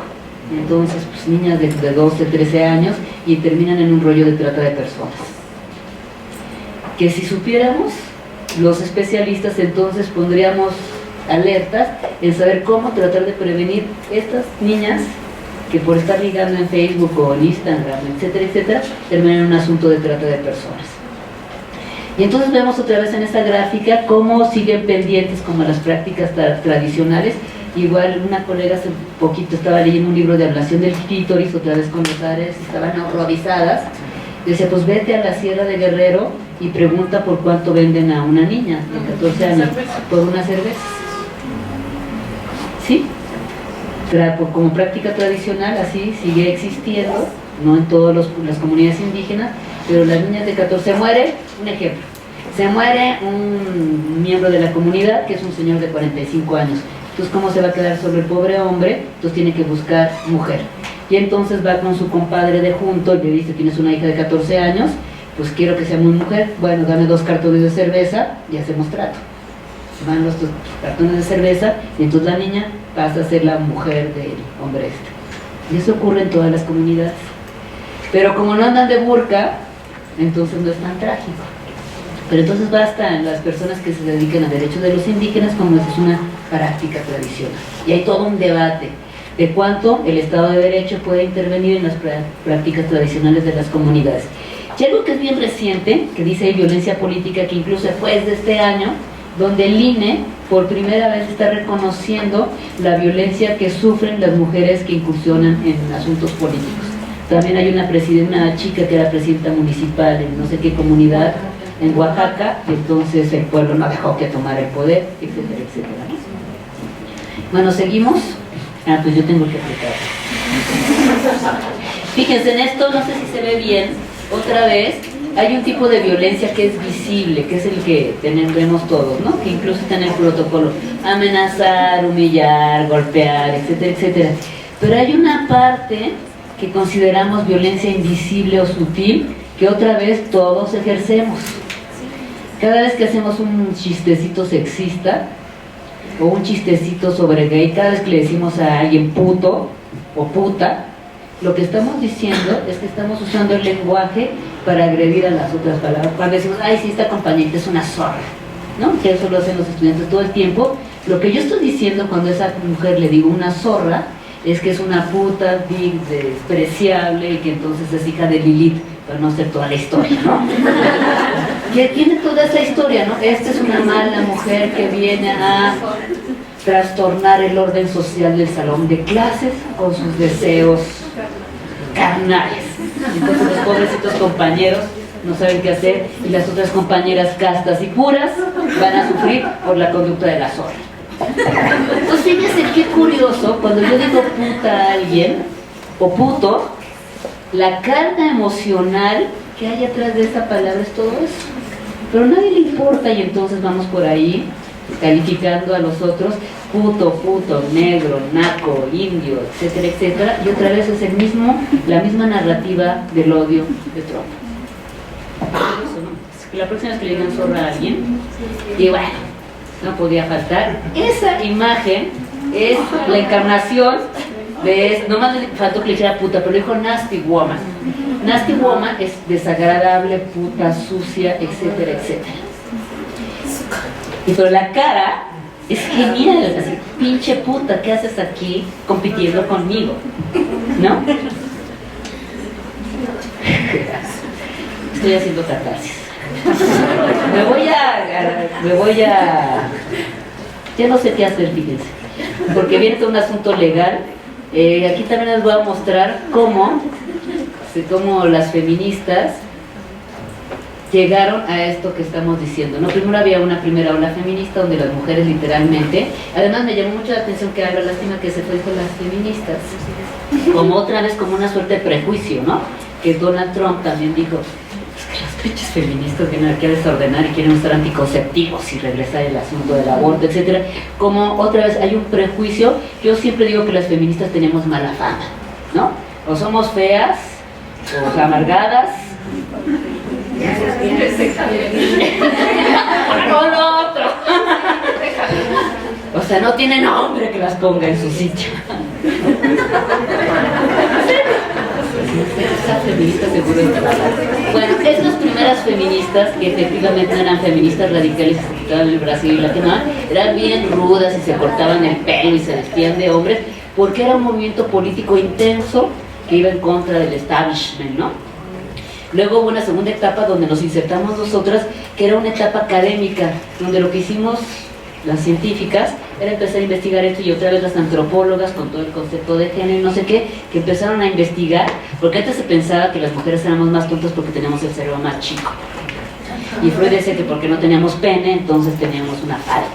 entonces pues niñas de 12, 13 años y terminan en un rollo de trata de personas. Que si supiéramos, los especialistas entonces pondríamos alertas en saber cómo tratar de prevenir estas niñas que por estar ligando en Facebook o en Instagram, etcétera, etcétera, terminan en un asunto de trata de personas. Y entonces vemos otra vez en esta gráfica cómo siguen pendientes como las prácticas tradicionales. Igual una colega hace poquito estaba leyendo un libro de ablación del clítoris, otra vez con los Ares, estaban horrorizadas. Decía, pues vete a la Sierra de Guerrero y pregunta por cuánto venden a una niña de 14 años por una cerveza. ¿Sí? Como práctica tradicional, así sigue existiendo, no en todas las comunidades indígenas, pero las niñas de 14 mueren, un ejemplo, se muere un miembro de la comunidad que es un señor de 45 años, entonces ¿cómo se va a quedar solo el pobre hombre? Entonces tiene que buscar mujer, y entonces va con su compadre de junto y le dice, tienes una hija de 14 años, pues quiero que sea muy mujer, bueno, dame 2 cartones de cerveza y hacemos trato. Van los 2 cartones de cerveza y entonces la niña pasa a ser la mujer del hombre este. Y eso ocurre en todas las comunidades. Pero como no andan de burka, entonces no es tan trágico. Pero entonces basta en las personas que se dedican a derechos de los indígenas como es una práctica tradicional. Y hay todo un debate de cuánto el Estado de Derecho puede intervenir en las prácticas tradicionales de las comunidades. Y algo que es bien reciente, que dice ahí violencia política, que incluso fue de este año, donde el INE por primera vez está reconociendo la violencia que sufren las mujeres que incursionan en asuntos políticos. También hay una chica que era presidenta municipal en no sé qué comunidad en Oaxaca, y entonces el pueblo no dejó que tomara el poder, etcétera, etcétera. Bueno, seguimos. Pues yo tengo que aplicar. Fíjense en esto, no sé si se ve bien, otra vez. Hay un tipo de violencia que es visible, que es el que vemos todos, ¿no? Que incluso está en el protocolo, amenazar, humillar, golpear, etcétera, etcétera. Pero hay una parte que consideramos violencia invisible o sutil, que otra vez todos ejercemos. Cada vez que hacemos un chistecito sexista, o un chistecito sobre gay, cada vez que le decimos a alguien puto o puta, lo que estamos diciendo es que estamos usando el lenguaje para agredir a las otras palabras. Cuando decimos, ay, sí, esta compañerita es una zorra, ¿no? Que eso lo hacen los estudiantes todo el tiempo. Lo que yo estoy diciendo cuando a esa mujer le digo una zorra, es que es una puta despreciable y que entonces es hija de Lilith, para no hacer toda la historia, ¿no? Que tiene toda esa historia, ¿no? Esta es una mala mujer que viene a trastornar el orden social del salón de clases con sus deseos carnales. Entonces los pobrecitos compañeros no saben qué hacer y las otras compañeras castas y puras van a sufrir por la conducta de la zorra. Entonces fíjense qué curioso, cuando yo digo puta a alguien o puto, la carga emocional que hay atrás de esa palabra es todo eso, pero a nadie le importa y entonces vamos por ahí calificando a los otros puto, puto, negro, naco, indio, etcétera, etcétera, y otra vez es la misma narrativa del odio de Trump. La próxima vez que le digan zorra a alguien, y bueno, no podía faltar, esa imagen es la encarnación de, nomás le faltó que le dijera puta, pero le dijo nasty woman. Nasty woman es desagradable, puta, sucia, etcétera, etcétera. Pero la cara es genial, así, pinche puta, ¿qué haces aquí compitiendo conmigo? ¿No? Estoy haciendo catarsis. Me voy a... Ya no sé qué hacer, fíjense. Porque viene todo un asunto legal. Aquí también les voy a mostrar cómo las feministas llegaron a esto que estamos diciendo, ¿no? Primero había una primera ola feminista donde las mujeres literalmente, además me llamó mucho la atención que habla, lástima que se fue con las feministas, como otra vez como una suerte de prejuicio, ¿no? Que Donald Trump también dijo, es que las pinches feministas vienen aquí a desordenar y quieren usar anticonceptivos y regresar el asunto del aborto, etcétera. Como otra vez hay un prejuicio, yo siempre digo que las feministas tenemos mala fama, ¿no? O somos feas, o amargadas, o lo otro. O sea, no tiene nombre que las ponga en su sitio. Bueno, estas primeras feministas, que efectivamente eran feministas radicales y se quitaban el Brasil y la quemaban, eran bien rudas y se cortaban el pelo y se vestían de hombres, porque era un movimiento político intenso que iba en contra del establishment, ¿no? Luego hubo una segunda etapa donde nos insertamos nosotras, que era una etapa académica, donde lo que hicimos las científicas era empezar a investigar esto, y otra vez las antropólogas con todo el concepto de género y no sé qué, que empezaron a investigar, porque antes se pensaba que las mujeres éramos más tontas porque teníamos el cerebro más chico. Y Freud decía que porque no teníamos pene, entonces teníamos una falta.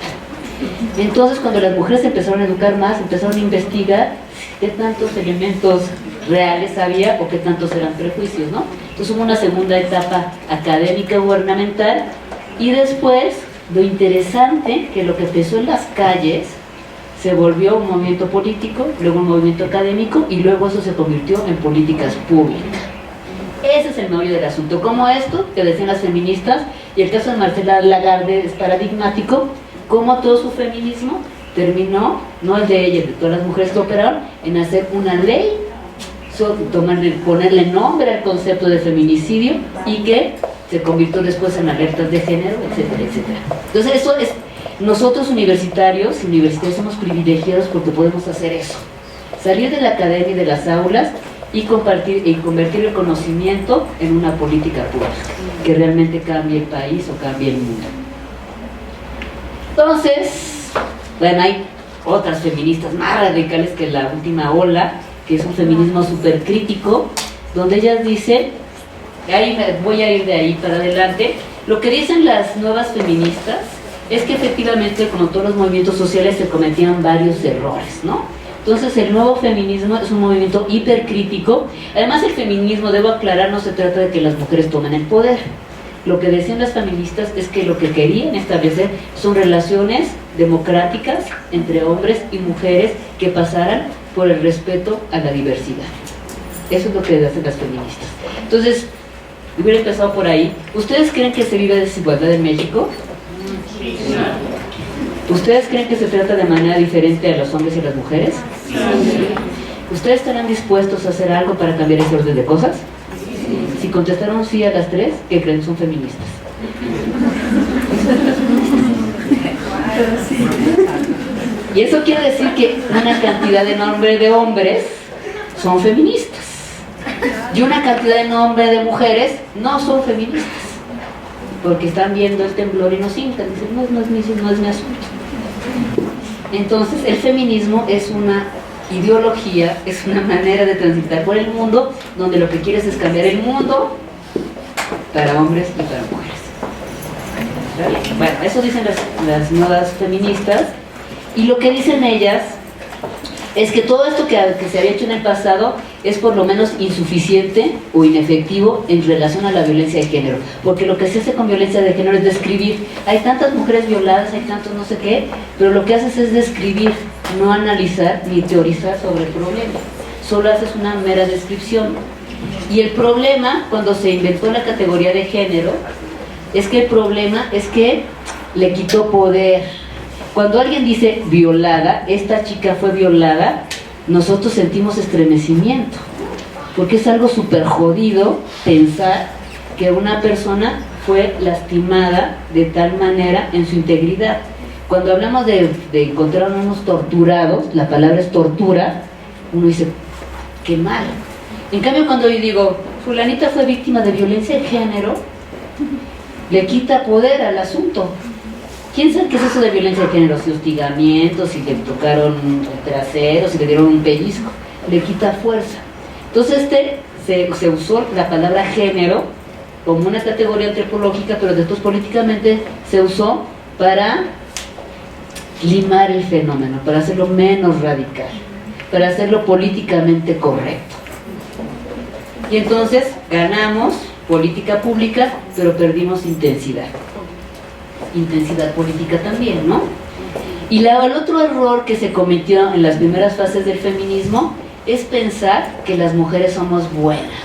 Entonces cuando las mujeres empezaron a educar más, empezaron a investigar qué tantos elementos reales había o qué tantos eran prejuicios, ¿no? Entonces hubo una segunda etapa académica gubernamental, y después lo interesante que lo que empezó en las calles se volvió un movimiento político, luego un movimiento académico, y luego eso se convirtió en políticas públicas. Ese es el meollo del asunto. Como esto que decían las feministas, y el caso de Marcela Lagarde es paradigmático, como todo su feminismo terminó, no el de ella, de todas las mujeres que operaron, en hacer una ley, ponerle nombre al concepto de feminicidio, y que se convirtió después en alertas de género, etcétera, etcétera. Entonces eso es, nosotros universitarios somos privilegiados porque podemos hacer eso, salir de la academia y de las aulas y convertir el conocimiento en una política pública que realmente cambie el país o cambie el mundo. Entonces, bueno, hay otras feministas más radicales que la última ola, que es un feminismo súper crítico, donde ellas dicen, voy a ir de ahí para adelante, lo que dicen las nuevas feministas es que efectivamente, como todos los movimientos sociales, se cometían varios errores, ¿no? Entonces el nuevo feminismo es un movimiento hipercrítico. Además, el feminismo, debo aclarar, no se trata de que las mujeres tomen el poder. Lo que decían las feministas es que lo que querían establecer son relaciones democráticas entre hombres y mujeres que pasaran por el respeto a la diversidad. Eso es lo que hacen las feministas. Entonces, hubiera empezado por ahí. ¿Ustedes creen que se vive desigualdad en México? ¿Ustedes creen que se trata de manera diferente a los hombres y a las mujeres? Sí. ¿Ustedes estarán dispuestos a hacer algo para cambiar ese orden de cosas? Sí. Si contestaron sí a las tres, ¿qué creen? Son feministas. Y eso quiere decir que una cantidad enorme de hombres son feministas y una cantidad enorme de mujeres no son feministas, porque están viendo el temblor y nos hincan, dicen, no es mi asunto. Entonces el feminismo es una ideología, es una manera de transitar por el mundo, donde lo que quieres es cambiar el mundo para hombres y para mujeres. ¿Vale? Bueno, eso dicen las nuevas feministas, y lo que dicen ellas es que todo esto que se había hecho en el pasado es por lo menos insuficiente o inefectivo en relación a la violencia de género, porque lo que se hace con violencia de género es describir, hay tantas mujeres violadas, hay tantos no sé qué, pero lo que haces es describir, no analizar ni teorizar sobre el problema, solo haces una mera descripción. Y el problema, cuando se inventó la categoría de género, es que el problema es que le quitó poder. Cuando alguien dice violada, esta chica fue violada, nosotros sentimos estremecimiento, porque es algo súper jodido pensar que una persona fue lastimada de tal manera en su integridad. Cuando hablamos de encontrar unos torturados, la palabra es tortura, uno dice, qué mal. En cambio, cuando yo digo, fulanita fue víctima de violencia de género, le quita poder al asunto. ¿Quién sabe qué es eso de violencia de género? Si hostigamiento, si le tocaron el trasero, si le dieron un pellizco, le quita fuerza. Entonces se usó la palabra género como una categoría antropológica, pero después políticamente se usó para limar el fenómeno, para hacerlo menos radical, para hacerlo políticamente correcto. Y entonces ganamos política pública, pero perdimos intensidad política también, ¿no? Y el otro error que se cometió en las primeras fases del feminismo es pensar que las mujeres somos buenas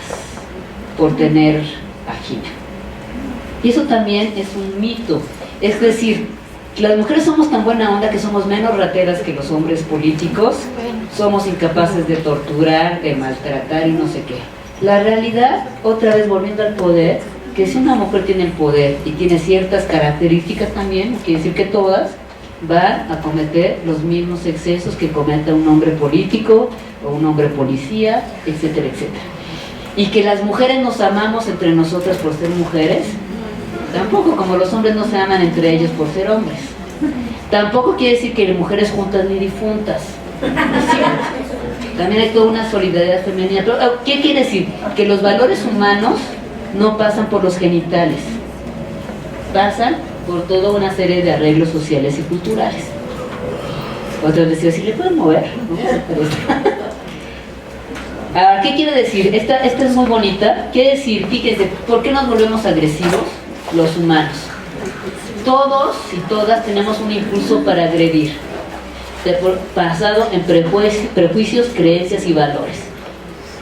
por tener vagina. Y eso también es un mito. Es decir, las mujeres somos tan buena onda que somos menos rateras que los hombres políticos, somos incapaces de torturar, de maltratar y no sé qué. La realidad, otra vez volviendo al poder, que si una mujer tiene el poder y tiene ciertas características también, quiere decir que todas van a cometer los mismos excesos que cometa un hombre político o un hombre policía, etcétera, etcétera. Y que las mujeres nos amamos entre nosotras por ser mujeres, tampoco, como los hombres no se aman entre ellos por ser hombres. Tampoco quiere decir que mujeres juntas ni difuntas. También hay toda una solidaridad femenina. Pero, ¿qué quiere decir? Que los valores humanos no pasan por los genitales, pasan por toda una serie de arreglos sociales y culturales. Otras decían, si le pueden mover, ¿no? Ahora, ¿qué quiere decir? Esta es muy bonita. Quiere decir, fíjense, ¿por qué nos volvemos agresivos los humanos? Todos y todas tenemos un impulso para agredir, basado en prejuicios, creencias y valores.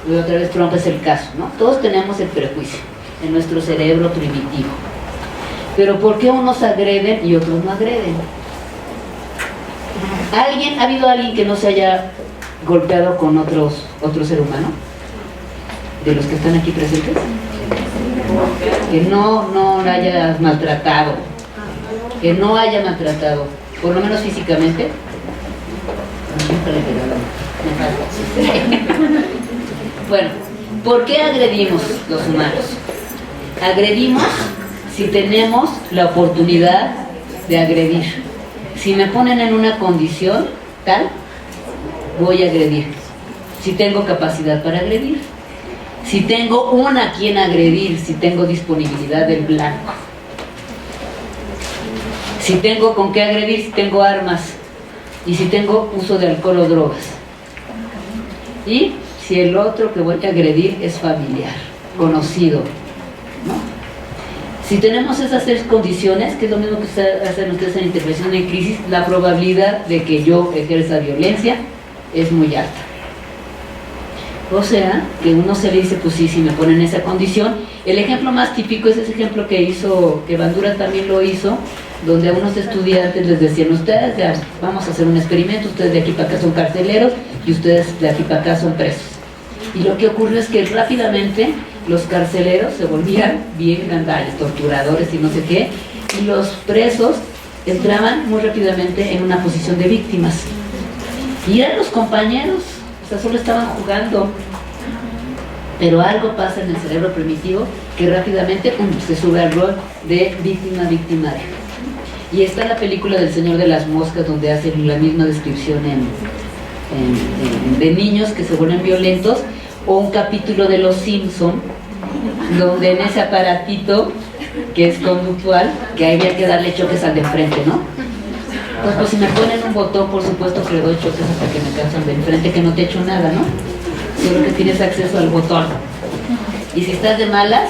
Y otra vez Trump es el caso, ¿no? Todos tenemos el prejuicio en nuestro cerebro primitivo. Pero ¿por qué unos agreden y otros no agreden? ¿Ha habido alguien que no se haya golpeado con otro ser humano? ¿De los que están aquí presentes? Que no haya maltratado. Que no haya maltratado, por lo menos físicamente. Bueno, ¿por qué agredimos los humanos? Agredimos si tenemos la oportunidad de agredir. Si me ponen en una condición tal, voy a agredir. Si tengo capacidad para agredir. Si tengo a quien agredir, si tengo disponibilidad del blanco. Si tengo con qué agredir, si tengo armas. Y si tengo uso de alcohol o drogas. Y si el otro que voy a agredir es familiar, conocido, ¿no? Si tenemos esas tres condiciones, que es lo mismo que hacen ustedes en intervención en crisis, la probabilidad de que yo ejerza violencia es muy alta. O sea, que uno se le dice, pues sí, si me ponen esa condición. El ejemplo más típico es ese ejemplo que Bandura también lo hizo, donde a unos estudiantes les decían, ustedes ya vamos a hacer un experimento, ustedes de aquí para acá son carceleros y ustedes de aquí para acá son presos. Y lo que ocurrió es que rápidamente los carceleros se volvían bien gandalles, torturadores y no sé qué, y los presos entraban muy rápidamente en una posición de víctimas. Y eran los compañeros, o sea, solo estaban jugando. Pero algo pasa en el cerebro primitivo que rápidamente se sube al rol de víctima-victimario. Y está la película del Señor de las Moscas, donde hace la misma descripción de niños que se vuelven violentos, o un capítulo de Los Simpson, donde en ese aparatito que es conductual, que había que darle choques al de enfrente, ¿no? Pues si me ponen un botón, por supuesto que le doy choques hasta que me cansan de enfrente, que no te echo nada, ¿no? Solo que tienes acceso al botón. Y si estás de malas,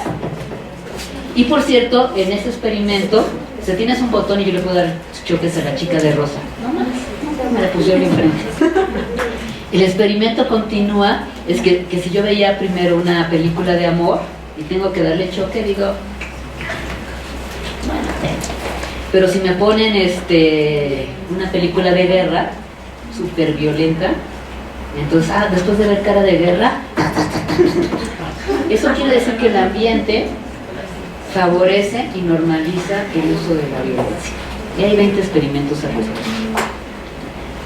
y por cierto, en este experimento, si tienes un botón y yo le puedo dar choques a la chica de rosa, no más, me la pusieron enfrente. El experimento continúa, es que si yo veía primero una película de amor y tengo que darle choque, digo, bueno, pero si me ponen una película de guerra, súper violenta, entonces, después de ver cara de guerra, eso quiere decir que el ambiente favorece y normaliza el uso de la violencia. Y hay 20 experimentos al respecto.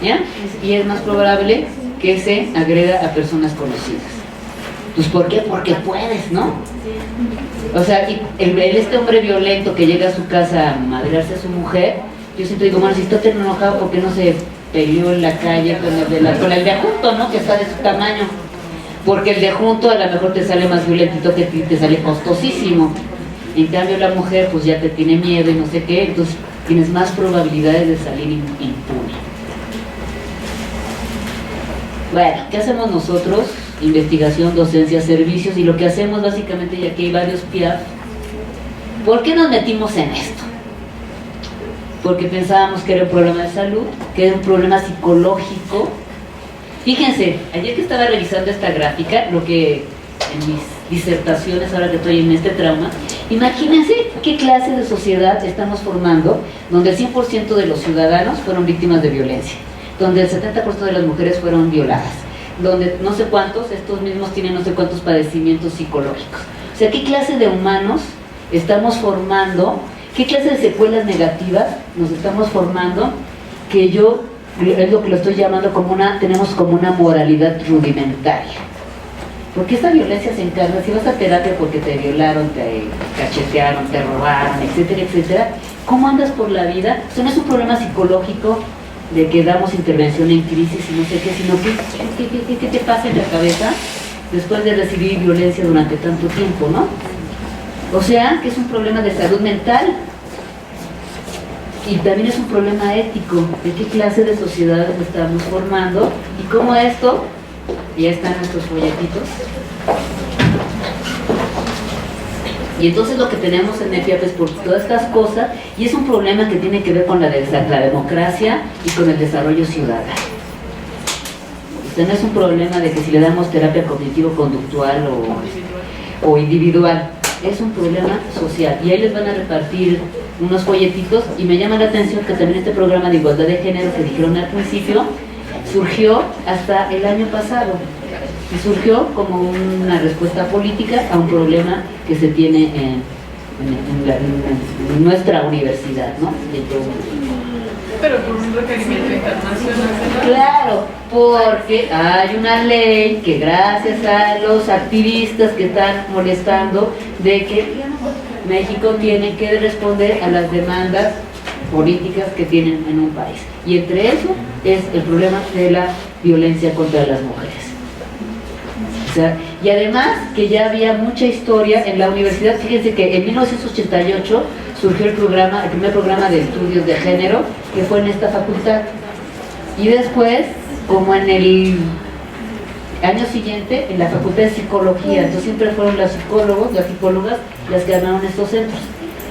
¿Ya? Y es más probable que se agreda a personas conocidas. Pues ¿por qué? Porque puedes, ¿no? O sea, y este hombre violento que llega a su casa a madrearse a su mujer, yo siempre digo, bueno, si está tan enojado, ¿por qué no se peleó en la calle con el de junto, ¿no? Que está de su tamaño? Porque el de junto a lo mejor te sale más violentito que te sale costosísimo. En cambio la mujer pues ya te tiene miedo y no sé qué, entonces tienes más probabilidades de salir impune. Bueno, ¿qué hacemos nosotros? Investigación, docencia, servicios, y lo que hacemos básicamente, y aquí hay varios PIAF. ¿Por qué nos metimos en esto? Porque pensábamos que era un problema de salud, que era un problema psicológico. Fíjense, ayer que estaba revisando esta gráfica, lo que en mis disertaciones, ahora que estoy en este trauma, imagínense qué clase de sociedad estamos formando, donde el 100% de los ciudadanos fueron víctimas de violencia, donde el 70% de las mujeres fueron violadas, donde no sé cuántos, estos mismos tienen no sé cuántos padecimientos psicológicos. O sea, ¿qué clase de humanos estamos formando? ¿Qué clase de secuelas negativas nos estamos formando? Que yo, es lo que lo estoy llamando tenemos como una moralidad rudimentaria. Porque esta violencia se encarga, si vas a terapia porque te violaron, te cachetearon, te robaron, etcétera, etcétera, ¿cómo andas por la vida? Esto no es un problema psicológico de que damos intervención en crisis y no sé qué, sino ¿qué te pasa en la cabeza después de recibir violencia durante tanto tiempo, ¿no? O sea, que es un problema de salud mental y también es un problema ético, de qué clase de sociedades estamos formando y cómo esto, ya están nuestros folletitos. Y entonces lo que tenemos en EPIAP es por todas estas cosas, y es un problema que tiene que ver con la democracia y con el desarrollo ciudadano. No es un problema de que si le damos terapia cognitivo-conductual o individual, es un problema social. Y ahí les van a repartir unos folletitos, y me llama la atención que también este programa de igualdad de género que dijeron al principio, surgió hasta el año pasado. Y surgió como una respuesta política a un problema que se tiene en nuestra universidad, ¿no?
Pero por un requerimiento internacional.
Claro, porque hay una ley que gracias a los activistas que están molestando de que México tiene que responder a las demandas políticas que tienen en un país. Y entre eso es el problema de la violencia contra las mujeres. O sea, y además que ya había mucha historia en la universidad. Fíjense que en 1988 surgió el primer programa de estudios de género, que fue en esta facultad. Y después, como en el año siguiente, en la facultad de psicología. Entonces siempre fueron las psicólogas, las que armaron estos centros.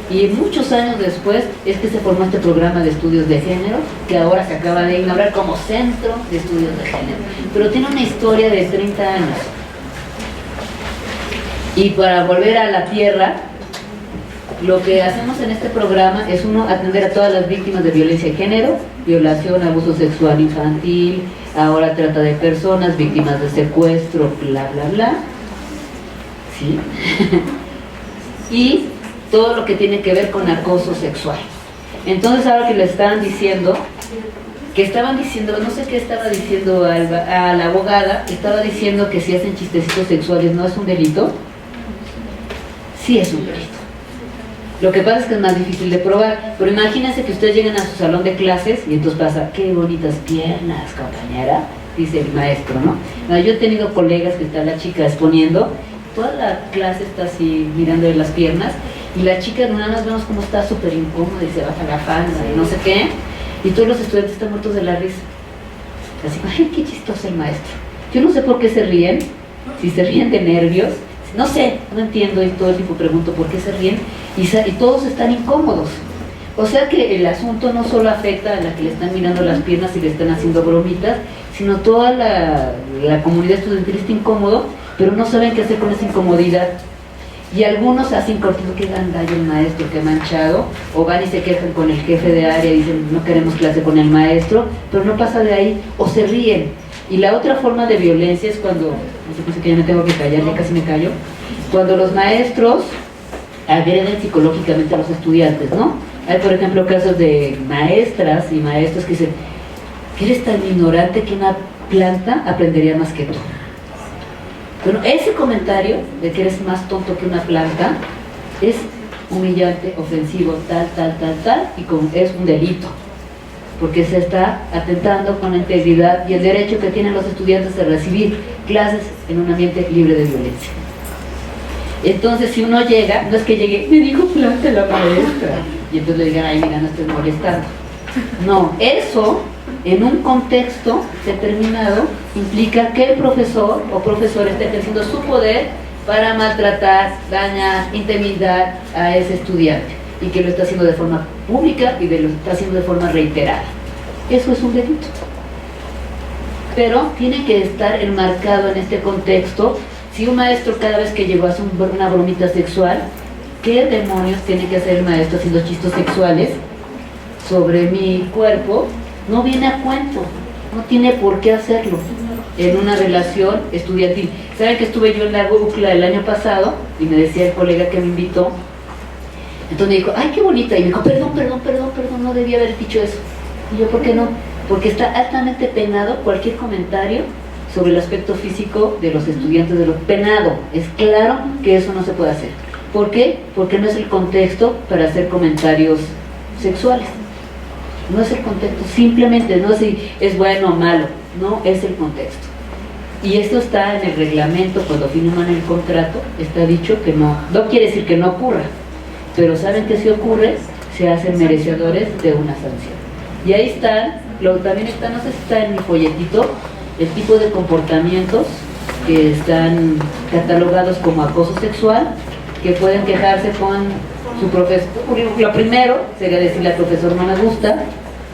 Y muchos años después es que se formó este programa de estudios de género, que ahora se acaba de inaugurar como Centro de Estudios de Género. Pero tiene una historia de 30 años. Y para volver a la tierra, lo que hacemos en este programa es uno, atender a todas las víctimas de violencia de género, violación, abuso sexual infantil, ahora trata de personas, víctimas de secuestro, bla, bla, bla, ¿sí? Y todo lo que tiene que ver con acoso sexual. Entonces ahora que le estaban diciendo, no sé qué estaba diciendo a la abogada, estaba diciendo que si hacen chistecitos sexuales no es un delito. Sí es un delito. Lo que pasa es que es más difícil de probar, pero imagínense que ustedes llegan a su salón de clases y entonces pasa, qué bonitas piernas, compañera, dice el maestro, ¿no? No, yo he tenido colegas que está la chica exponiendo, toda la clase está así mirándole las piernas y la chica nada más vemos cómo está súper incómoda y se baja la falda y no sé qué, y todos los estudiantes están muertos de la risa. Así, ay, qué chistoso el maestro. Yo no sé por qué se ríen, si se ríen de nervios, no sé, no entiendo y todo el tiempo pregunto por qué se ríen y todos están incómodos. O sea que el asunto no solo afecta a la que le están mirando las piernas y le están haciendo bromitas, sino toda la comunidad estudiantil está incómodo, pero no saben qué hacer con esa incomodidad. Y algunos hacen cortito, que gandallo el maestro, que manchado, o van y se quejan con el jefe de área y dicen no queremos clase con el maestro, pero no pasa de ahí, o se ríen. Y la otra forma de violencia es cuando, no sé, que ya me tengo que callar, ya casi me callo, cuando los maestros agreden psicológicamente a los estudiantes, ¿no? Hay, por ejemplo, casos de maestras y maestros que dicen que eres tan ignorante que una planta aprendería más que tú. Bueno, ese comentario de que eres más tonto que una planta es humillante, ofensivo, tal, y es un delito, porque se está atentando con la integridad y el derecho que tienen los estudiantes de recibir clases en un ambiente libre de violencia. Entonces, si uno llega, no es que llegue, me dijo planta la maestra, y entonces le digan, ay, mira, no estés molestando. No, eso, en un contexto determinado, implica que el profesor o profesora esté ejerciendo su poder para maltratar, dañar, intimidar a ese estudiante, y que lo está haciendo de forma pública y lo está haciendo de forma reiterada. Eso es un delito. Pero tiene que estar enmarcado en este contexto. Si un maestro cada vez que llegó a hacer una bromita sexual, ¿qué demonios tiene que hacer el maestro haciendo chistes sexuales sobre mi cuerpo? No viene a cuento, no tiene por qué hacerlo en una relación estudiantil. ¿Saben que estuve yo en la UCLA el año pasado? Y me decía el colega que me invitó, entonces me dijo, ay, qué bonita, y me dijo, perdón, no debía haber dicho eso. Y yo, ¿por qué no? Porque está altamente penado cualquier comentario sobre el aspecto físico de los estudiantes, de lo penado. Es claro que eso no se puede hacer. ¿Por qué? Porque no es el contexto para hacer comentarios sexuales. No es el contexto, simplemente no es si es bueno o malo, no es el contexto. Y esto está en el reglamento, cuando firman el contrato, está dicho que no quiere decir que no ocurra, pero saben que si ocurre, se hacen merecedores de una sanción. Y ahí están, también está, no sé si está en mi folletito, el tipo de comportamientos que están catalogados como acoso sexual, que pueden quejarse con su profesor. Lo primero sería decirle al profesor no me gusta,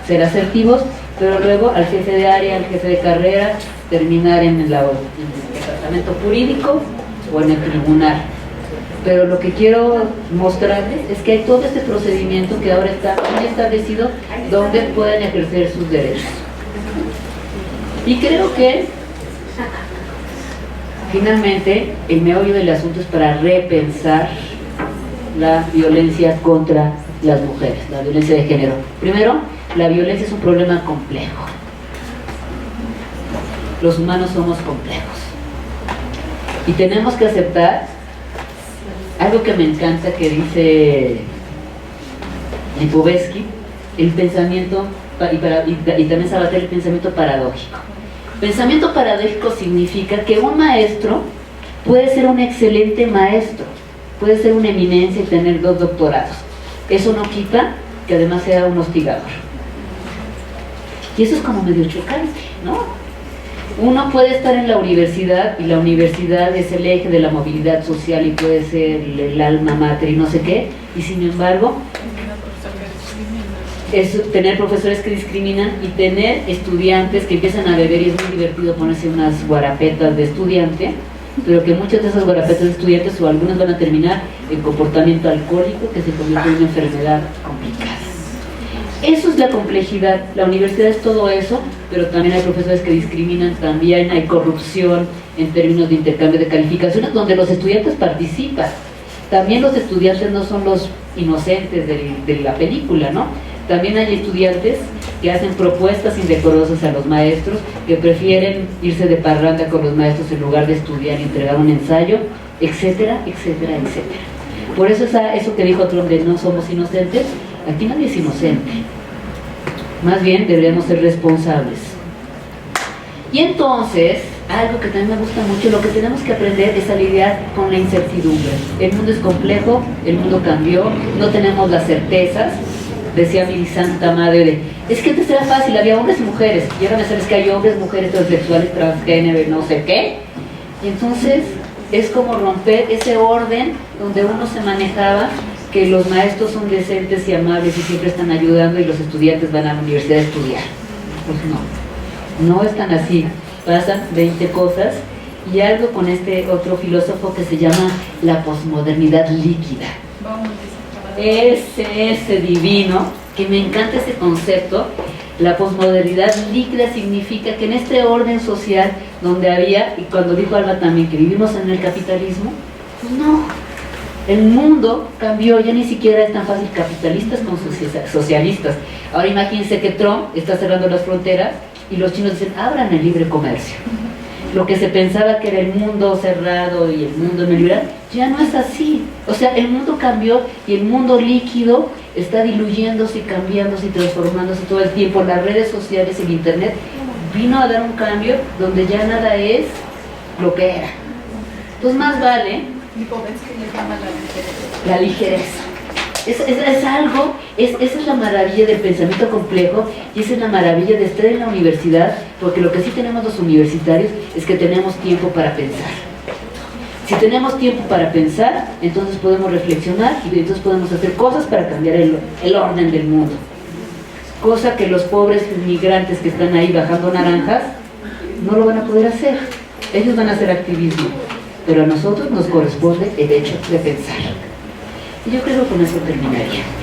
ser asertivos, pero luego al jefe de área, al jefe de carrera, terminar en el departamento jurídico o en el tribunal. Pero lo que quiero mostrarles es que hay todo este procedimiento que ahora está muy establecido donde pueden ejercer sus derechos. Y creo que finalmente el meollo del asunto es para repensar la violencia contra las mujeres, la violencia de género. Primero, la violencia es un problema complejo. Los humanos somos complejos. Y tenemos que aceptar algo que me encanta que dice Lipovetsky, el pensamiento, y también Sabater, el pensamiento paradójico. Pensamiento paradójico significa que un maestro puede ser un excelente maestro, puede ser una eminencia y tener 2 doctorados. Eso no quita que además sea un hostigador. Y eso es como medio chocante, ¿no? Uno puede estar en la universidad y la universidad es el eje de la movilidad social y puede ser el alma mater y no sé qué, y sin embargo es tener profesores que discriminan y tener estudiantes que empiezan a beber, y es muy divertido ponerse unas guarapetas de estudiante pero que muchas de esas guarapetas de estudiantes o algunas van a terminar en comportamiento alcohólico que se convierte en una enfermedad complicada. Eso es la complejidad. La universidad es todo eso, pero también hay profesores que discriminan, también hay corrupción en términos de intercambio de calificaciones donde los estudiantes participan. También los estudiantes no son los inocentes de la película, ¿no? También hay estudiantes que hacen propuestas indecorosas a los maestros, que prefieren irse de parranda con los maestros en lugar de estudiar y entregar un ensayo, etcétera, etcétera, etcétera. Por eso eso que dijo Trump de no somos inocentes, aquí nadie es inocente. Más bien deberíamos ser responsables. Y entonces, algo que también me gusta mucho, lo que tenemos que aprender es a lidiar con la incertidumbre. El mundo es complejo, el mundo cambió, no tenemos las certezas. Decía mi santa madre, es que antes era fácil, había hombres y mujeres, y ahora me sabes que hay hombres, mujeres, transexuales, transgénero, no sé qué. Y entonces es como romper ese orden donde uno se manejaba, que los maestros son decentes y amables y siempre están ayudando y los estudiantes van a la universidad a estudiar. Pues no es tan así, pasan 20 cosas. Y algo con este otro filósofo que se llama la posmodernidad líquida. Ese divino, que me encanta ese concepto. La posmodernidad líquida significa que en este orden social donde había, y cuando dijo Alba también que vivimos en el capitalismo, pues no, el mundo cambió, ya ni siquiera es tan fácil capitalistas con socialistas. Ahora imagínense que Trump está cerrando las fronteras y los chinos dicen abran el libre comercio. Lo que se pensaba que era el mundo cerrado y el mundo neoliberal, ya no es así. O sea, el mundo cambió y el mundo líquido está diluyéndose y cambiándose y transformándose todo el tiempo. Las redes sociales, el internet, vino a dar un cambio donde ya nada es lo que era. Entonces más vale la ligereza. Es algo, esa es la maravilla del pensamiento complejo y esa es la maravilla de estar en la universidad, porque lo que sí tenemos los universitarios es que tenemos tiempo para pensar. Si tenemos tiempo para pensar, entonces podemos reflexionar y entonces podemos hacer cosas para cambiar el orden del mundo. Cosa que los pobres inmigrantes que están ahí bajando naranjas no lo van a poder hacer. Ellos van a hacer activismo, pero a nosotros nos corresponde el hecho de pensar. Y yo creo que con eso terminaría.